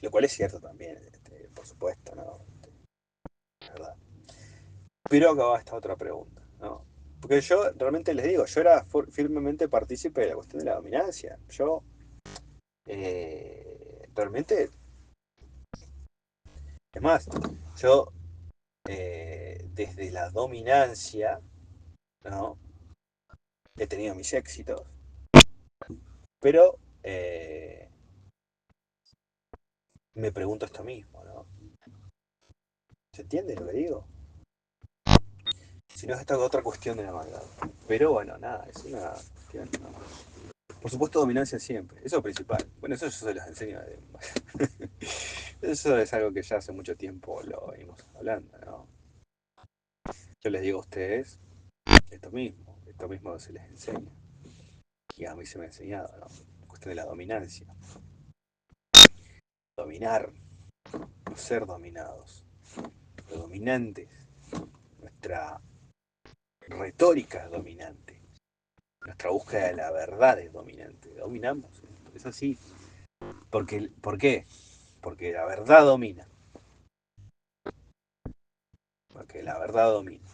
lo cual es cierto también, por supuesto, ¿no? ¿Verdad? Pero acá va esta otra pregunta, ¿no? Porque yo realmente les digo, yo era firmemente partícipe de la cuestión de la dominancia. Yo realmente, es más, yo desde la dominancia, ¿no? He tenido mis éxitos, pero me pregunto esto mismo, ¿no? ¿Se entiende lo que digo? Si no es esta otra cuestión de la maldad. Pero bueno, nada, es una cuestión, ¿no? Por supuesto, dominancia siempre, eso es lo principal. Bueno, eso yo se los enseño. Eso es algo que ya hace mucho tiempo lo venimos hablando, ¿no? Yo les digo a ustedes esto mismo se les enseña. Y a mí se me ha enseñado, ¿no? cuestión de la dominancia. Dominar, no ser dominados. Los dominantes. Nuestra retórica es dominante. Nuestra búsqueda de la verdad es dominante. Dominamos. Es así. ¿Por qué? Porque la verdad domina. Porque la verdad domina.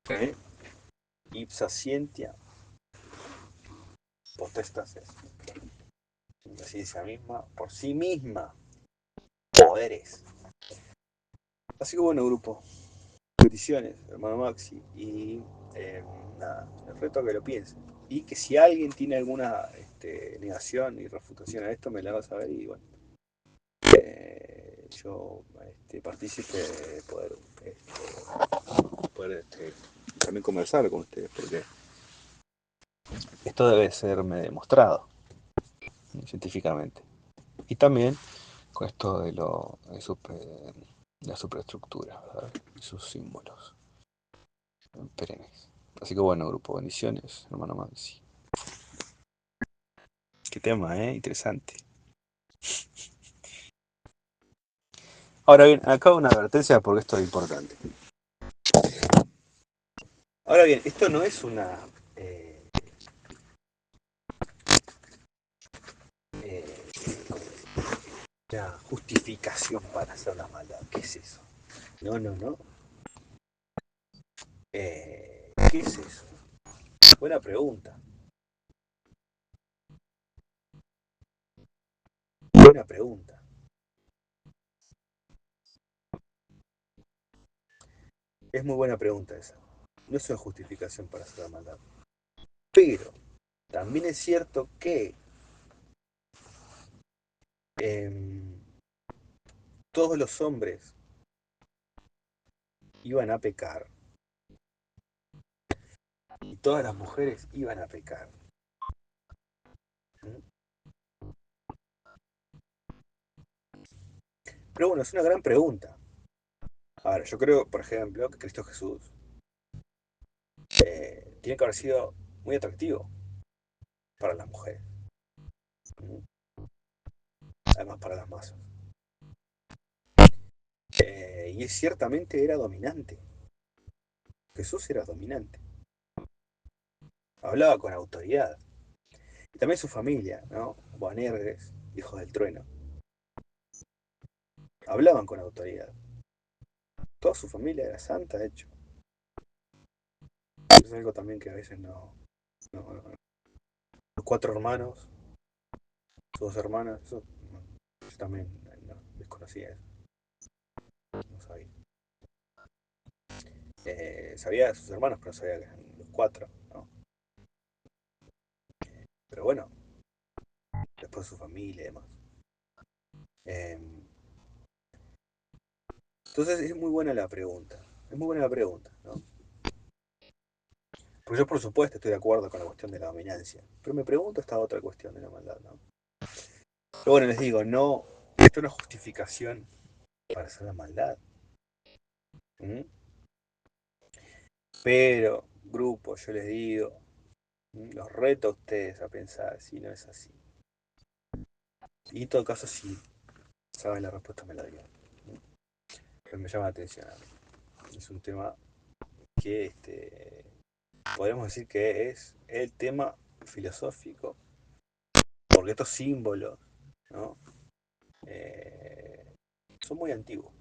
¿Eh? Ipsa scientia potestas es. La ciencia misma, por sí misma, poderes. Así que bueno, grupo. Bendiciones, hermano Maxi. Y nada, el reto a que lo piensen. Y que si alguien tiene alguna negación y refutación a esto, me la va a saber y bueno. Yo partícipe de poder también conversar con ustedes, porque esto debe serme demostrado científicamente. Y también con esto de la superestructura, ¿verdad? Y sus símbolos perennes. Así que bueno, grupo, bendiciones, hermano Maxi. Qué tema, interesante. Ahora bien, acá una advertencia porque esto es importante. Ahora bien, esto no es una justificación para hacer la maldad. ¿Qué es eso? No. ¿Qué es eso? Buena pregunta. Buena pregunta. Es muy buena pregunta esa. No es una justificación para hacer la maldad. Pero también es cierto que todos los hombres iban a pecar y todas las mujeres iban a pecar. Pero bueno, es una gran pregunta. Ahora, yo creo, por ejemplo, que Cristo Jesús tiene que haber sido muy atractivo para las mujeres. Además para las masas. Y ciertamente era dominante. Jesús era dominante. Hablaba con autoridad. Y también su familia, ¿no? Boanerges, hijos del trueno. Hablaban con autoridad. Toda su familia era santa, de hecho. Es algo también que a veces no. Los 4 hermanos, sus 2 hermanas, eso yo también no, desconocía eso. No sabía. Sabía de sus hermanos, pero no sabía que eran los 4, ¿no? Pero bueno, después su familia y demás. Entonces es muy buena la pregunta. Es muy buena la pregunta, ¿no? Porque yo por supuesto estoy de acuerdo con la cuestión de la dominancia. Pero me pregunto esta otra cuestión de la maldad, ¿no? Pero bueno, les digo, no, esto es una justificación para hacer la maldad. ¿Mm? Pero, grupo, yo les digo, los reto a ustedes a pensar si no es así. Y en todo caso, si saben la respuesta, me la digan. Pero me llama la atención a mí. Es un tema que podemos decir que es el tema filosófico, porque estos símbolos, ¿no? Son muy antiguos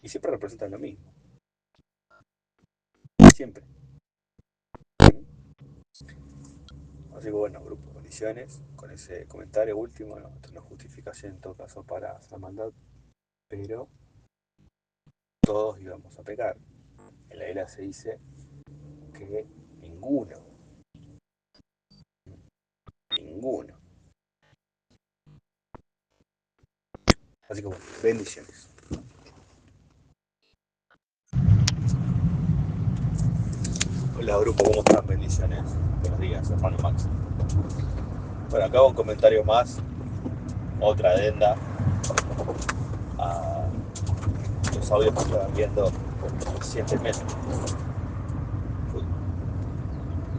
y siempre representan lo mismo. Siempre. Así que bueno, grupo, condiciones con ese comentario último, ¿no? Esto no es justificación en todo caso para hacer maldad, pero todos íbamos a pecar. En la Biblia se dice que ninguno. Así que bueno, bendiciones. Hola grupo, ¿cómo están? Bendiciones. Buenos días, hermano Max. Bueno, acá un comentario más, otra adenda a los audios que estaban viendo recientemente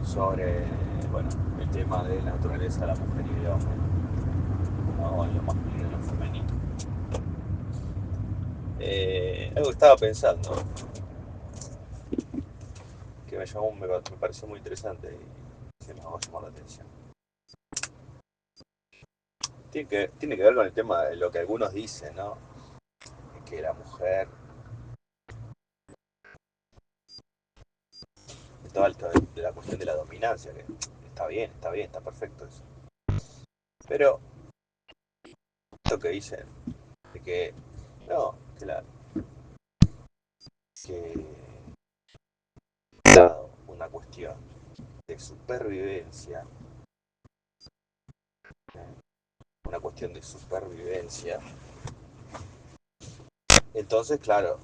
sobre, bueno, el tema de la naturaleza de la mujer y del hombre, ¿no? En lo masculino y lo femenino. Algo que estaba pensando, que me pareció muy interesante y se me va a llamar la atención. Tiene que ver con el tema de lo que algunos dicen, ¿no? Que la mujer, toda de la cuestión de la dominancia, que está bien, está perfecto eso. Pero esto que dicen, de que no, que dado una cuestión de supervivencia, una cuestión de supervivencia, entonces, claro,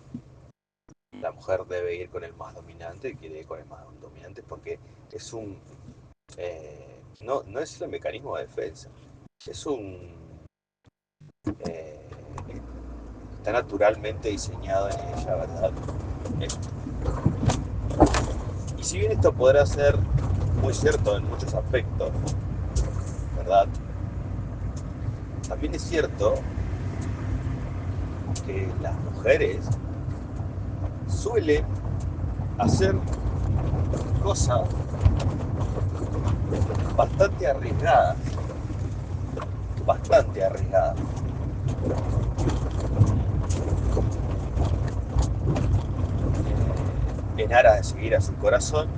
la mujer debe ir con el más dominante, quiere ir con el más dominante porque es no es el mecanismo de defensa, es eh, está naturalmente diseñado en ella, ¿verdad? Eh, y si bien esto podrá ser muy cierto en muchos aspectos, ¿verdad? También es cierto que las mujeres suelen hacer cosas bastante arriesgadas, bastante arriesgadas. En aras de seguir a su corazón,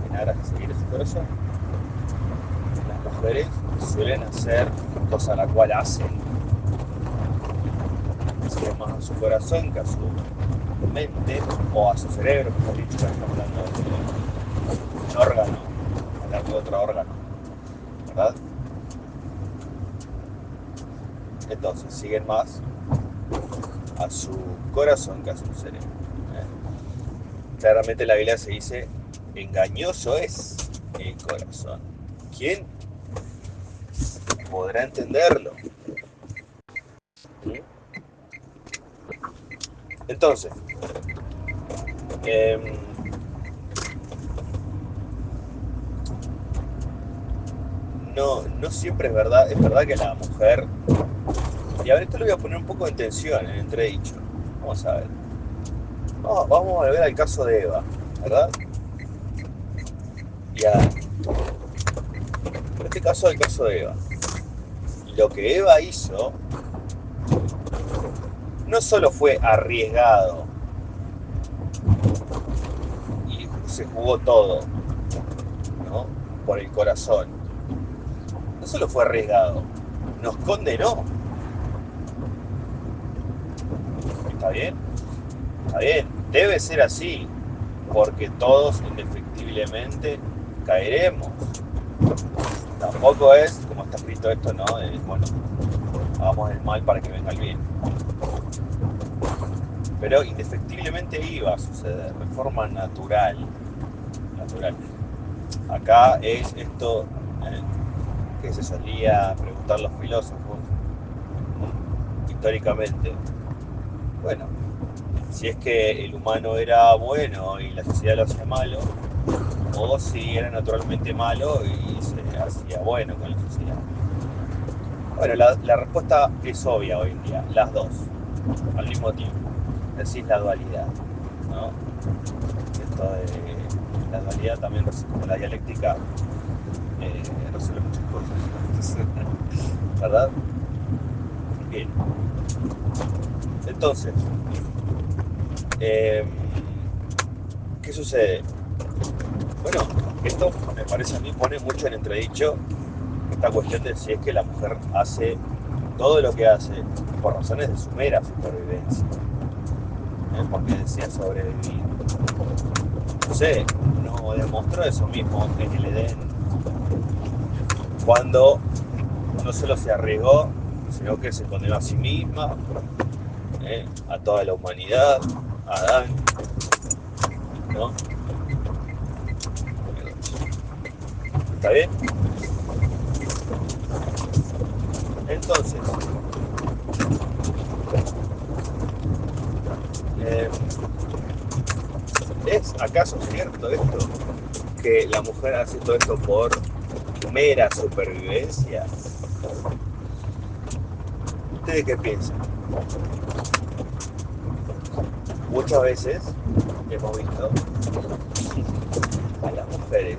en aras de seguir a su corazón, las mujeres suelen hacer cosas a la cual hacen, siguen más a su corazón que a su mente o a su cerebro, mejor dicho, estamos hablando de un órgano, hablando de otro órgano, ¿verdad? Entonces siguen más a su corazón que a su cerebro. Claramente la Biblia se dice, engañoso es el corazón. ¿Quién podrá entenderlo? Entonces, eh, no siempre es verdad que la mujer, y a ver, esto lo voy a poner un poco en tensión, en entredicho. Vamos a ver. Vamos a ver al caso de Eva, ¿verdad? Y en este caso, el caso de Eva. Lo que Eva hizo no solo fue arriesgado y se jugó todo, ¿no? Por el corazón. No solo fue arriesgado, nos condenó. ¿Está bien? Está bien, debe ser así, porque todos indefectiblemente caeremos. Tampoco es, como está escrito esto, ¿no? Bueno, hagamos el mal para que venga el bien. Pero indefectiblemente iba a suceder de forma natural. Natural. Acá es esto que se solía preguntar los filósofos, ¿no? Históricamente. Bueno, si es que el humano era bueno y la sociedad lo hacía malo, o si era naturalmente malo y se hacía bueno con la sociedad. Bueno, la respuesta es obvia hoy en día, las dos, al mismo tiempo. Es decir, la dualidad, ¿no? Esto de la dualidad también, como la dialéctica, resuelve muchas cosas, ¿verdad? Bien. Entonces, ¿qué sucede? Bueno, esto me parece a mí pone mucho en entredicho esta cuestión de si es que la mujer hace todo lo que hace por razones de su mera supervivencia, porque desea sobrevivir. No sé, no demostró eso mismo en el Edén, cuando no solo se arriesgó, sino que se condenó a sí misma, a toda la humanidad, a Adán, ¿no? ¿Está bien? Entonces, eh, ¿es acaso cierto esto? Que la mujer hace todo esto por mera supervivencia, ¿ustedes qué piensan? Muchas veces hemos visto a las mujeres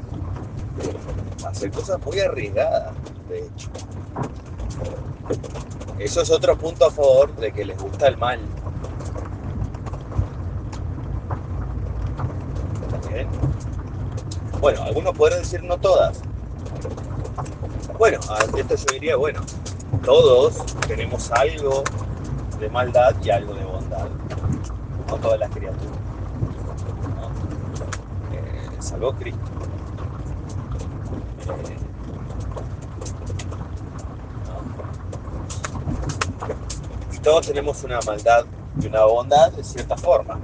hacer cosas muy arriesgadas, de hecho. Eso es otro punto a favor de que les gusta el mal. ¿Bien? Bueno, algunos podrán decir no todas. Bueno, ante esto yo diría, bueno, todos tenemos algo de maldad y algo de bondad. No todas las criaturas, ¿no? Salvo Cristo. ¿No? Y todos tenemos una maldad y una bondad de cierta forma.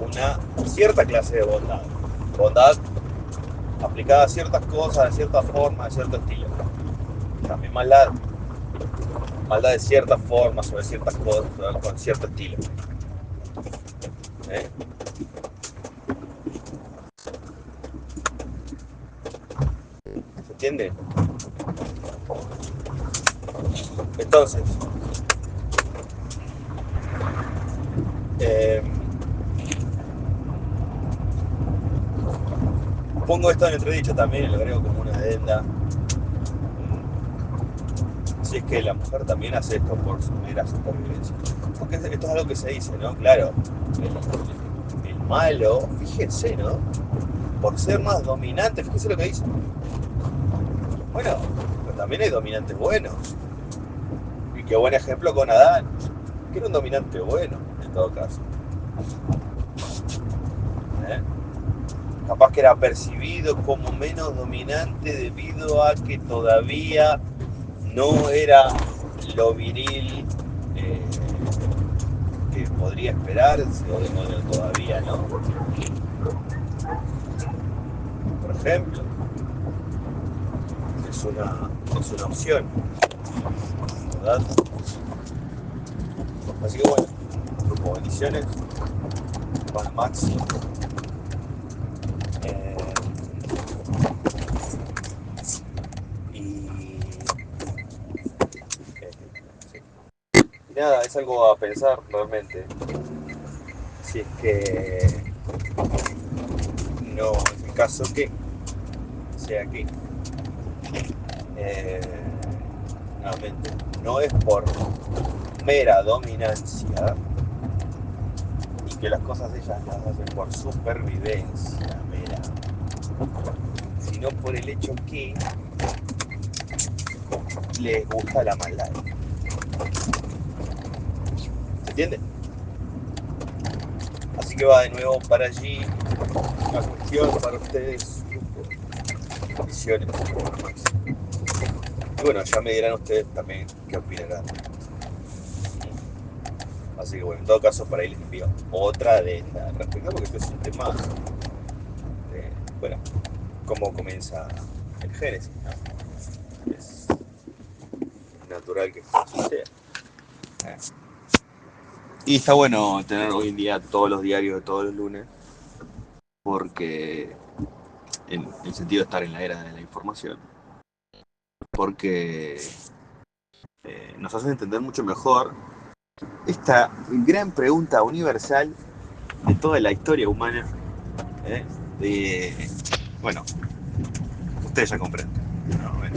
Una cierta clase de bondad. Bondad aplicada a ciertas cosas, de cierta forma, de cierto estilo. También maldad. Maldad de cierta forma, sobre ciertas cosas, con cierto estilo. ¿Eh? ¿Se entiende? Entonces, pongo esto en entredicho también, lo agrego como una adenda. Si es que la mujer también hace esto por su mera supervivencia. Porque esto es algo que se dice, ¿no? Claro, el malo, fíjense, ¿no? Por ser más dominante, fíjense lo que dice. Bueno, pero también hay dominantes buenos. Y qué buen ejemplo con Adán, que era un dominante bueno, en todo caso. ¿Eh? Capaz que era percibido como menos dominante debido a que todavía no era lo viril que podría esperarse, o de modo todavía no. Por ejemplo, es una opción, ¿verdad? Así que bueno, grupo bendiciones para Max. Y nada, es algo a pensar realmente. Si es que no es el caso que sea que nuevamente no es por mera dominancia y que las cosas ellas las hacen por supervivencia mera, sino por el hecho que les gusta la maldad. ¿Se entiende? Así que va de nuevo para allí la cuestión para ustedes, condiciones. Y bueno, ya me dirán ustedes también qué opinarán. Así que bueno, en todo caso, para ahí les envío otra de esta respecto, porque este es un tema de, bueno, cómo comienza el Génesis, ¿no? Es natural que esto suceda. Y está bueno tener hoy en día todos los diarios de todos los lunes, porque en el sentido de estar en la era de la información, porque nos hace entender mucho mejor esta gran pregunta universal de toda la historia humana. Bueno, ustedes ya comprenden. No, bueno,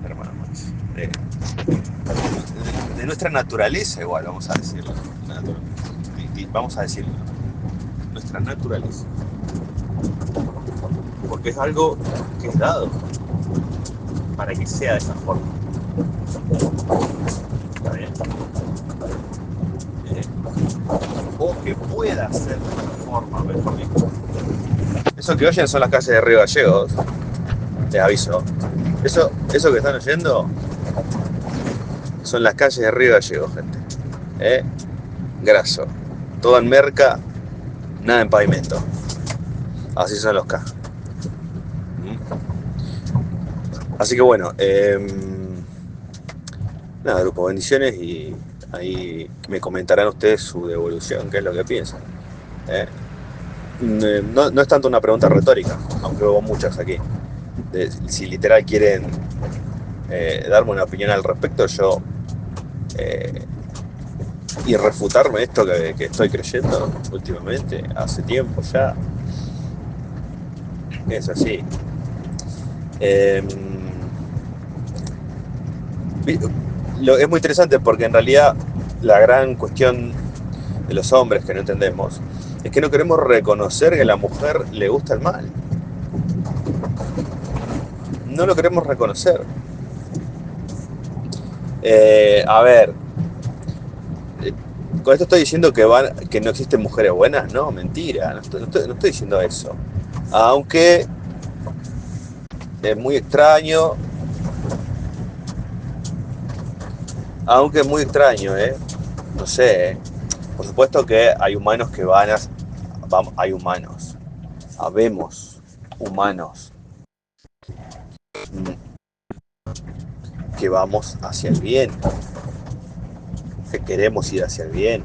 hermano Max. De nuestra naturaleza, igual, vamos a decirlo. Vamos a decirlo. Nuestra naturaleza. Porque es algo que es dado para que sea de esa forma. ¿Está bien? O que pueda ser de esa forma, mejor dicho. Eso que oyen son las calles de Río Gallegos. Les aviso. Eso que están oyendo son las calles de Río Gallegos, gente. Graso. Todo en merca, nada en pavimento. Así son los K. Así que bueno, nada, grupo, bendiciones, y ahí me comentarán ustedes su devolución, qué es lo que piensan. No es tanto una pregunta retórica, aunque hubo muchas aquí. si literal quieren darme una opinión al respecto, yo y refutarme esto que estoy creyendo últimamente, hace tiempo ya, es así. Eh, es muy interesante porque en realidad la gran cuestión de los hombres que no entendemos es que no queremos reconocer que a la mujer le gusta el mal. No lo queremos reconocer. A ver, con esto estoy diciendo que no existen mujeres buenas, no, mentira, no estoy diciendo eso. Aunque es muy extraño, no sé, por supuesto que hay humanos que hay humanos, habemos humanos que vamos hacia el bien, que queremos ir hacia el bien.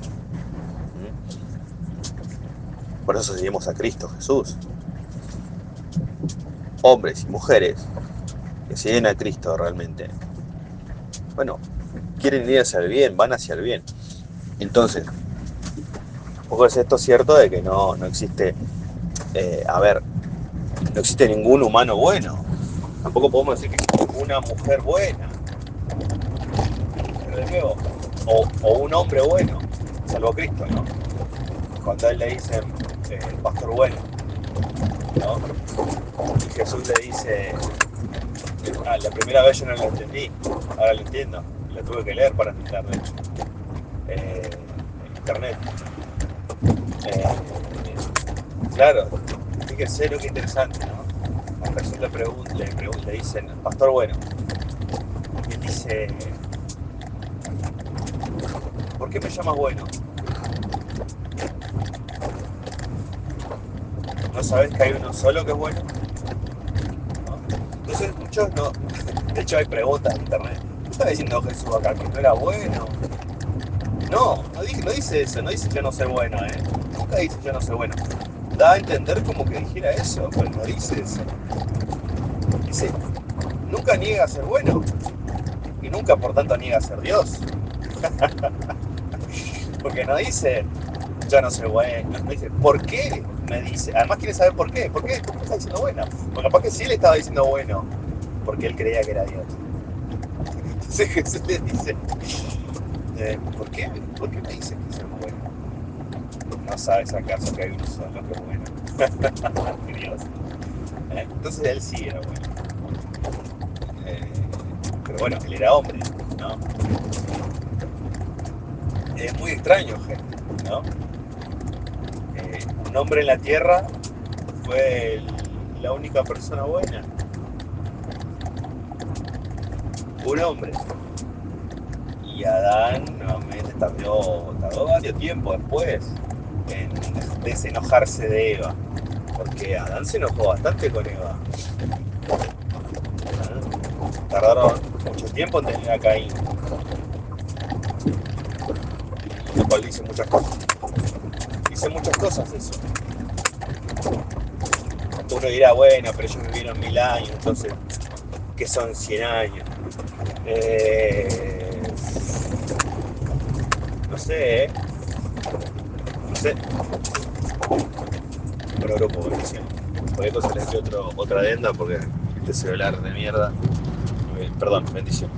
Por eso seguimos a Cristo Jesús. Hombres y mujeres que siguen a Cristo realmente, bueno, quieren ir hacia el bien, van hacia el bien. Entonces, un poco es esto cierto de que no existe, no existe ningún humano bueno. Tampoco podemos decir que existe una mujer buena. Pero de nuevo, o un hombre bueno, salvo Cristo, ¿no? Cuando a él le dicen el pastor bueno, ¿no? Y Jesús le dice, la primera vez yo no lo entendí, ahora lo entiendo, lo tuve que leer para entenderlo, de hecho, en internet. Claro, fíjense lo que interesante, ¿no? A Jesús le dicen, pastor bueno, y él dice, ¿por qué me llamas bueno? ¿No sabes que hay uno solo que es bueno? ¿No? Entonces muchos no, de hecho hay preguntas en internet, ¿qué está diciendo Jesús acá? ¿Que no era bueno? No dice eso, no dice yo no soy bueno, nunca dice yo no soy bueno. Da a entender como que dijera eso, pero no dice eso. Dice, nunca niega a ser bueno y nunca por tanto niega a ser Dios. Porque no dice yo no soy bueno, no dice ¿por qué? Me dice, además quiere saber por qué. ¿Por qué está diciendo bueno? Porque capaz que sí le estaba diciendo bueno, porque él creía que era Dios. Entonces Jesús le dice, ¿por qué? ¿Por qué me dices que soy bueno? ¿No sabes acaso que hay uno solo que es bueno? Dios. Entonces él sí era bueno. Pero bueno, él era hombre, ¿no? Es muy extraño, gente, ¿no? Un hombre en la tierra fue la única persona buena. Un hombre. Y Adán nuevamente tardó varios tiempo después en desenojarse de Eva. Porque Adán se enojó bastante con Eva. Tardaron mucho tiempo en tener a Caín. Lo cual dice muchas cosas. Dice muchas cosas eso. Uno dirá, bueno, pero ellos vivieron 1000 años, entonces, ¿qué son 100 años? No sé, no sé. Otro grupo, bendición. Cualquier cosa les doy otra adenda porque este celular de mierda. Perdón, bendición.